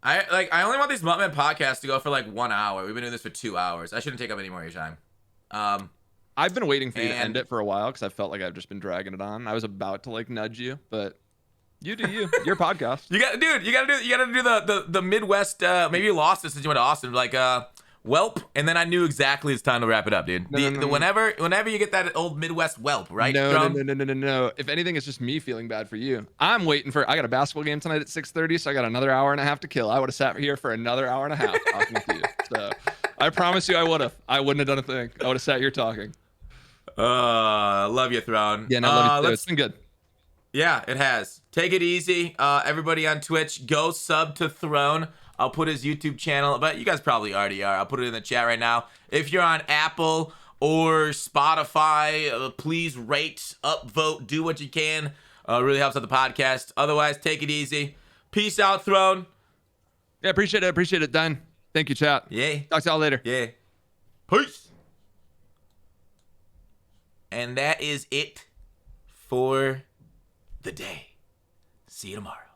I only want these Muttman podcasts to go for like 1 hour. We've been doing this for 2 hours. I shouldn't take up any more of your time. I've been waiting for you to end it for a while because I felt like I've just been dragging it on. I was about to like nudge you, but you do you. Your podcast. You gotta do the Midwest. Maybe you lost it since you went to Austin. Like whelp, and then I knew exactly it's time to wrap it up, dude. No. Whenever you get that old Midwest whelp, right? No. If anything, it's just me feeling bad for you. I got a basketball game tonight at 6:30, so I got another hour and a half to kill. I would have sat here for another hour and a half talking to you. So I promise you, I wouldn't have done a thing. I would have sat here talking. Love you, Throne. Yeah, no, love you too. It's been good. Yeah, it has. Take it easy. Everybody on Twitch, go sub to Throne. I'll put his YouTube channel, but you guys probably already are. I'll put it in the chat right now. If you're on Apple or Spotify, please rate, upvote, do what you can. Really helps out the podcast. Otherwise, take it easy. Peace out, Throne. Yeah, appreciate it, Dan. Thank you, chat. Yeah. Talk to y'all later. Yeah. Peace. And that is it for the day. See you tomorrow.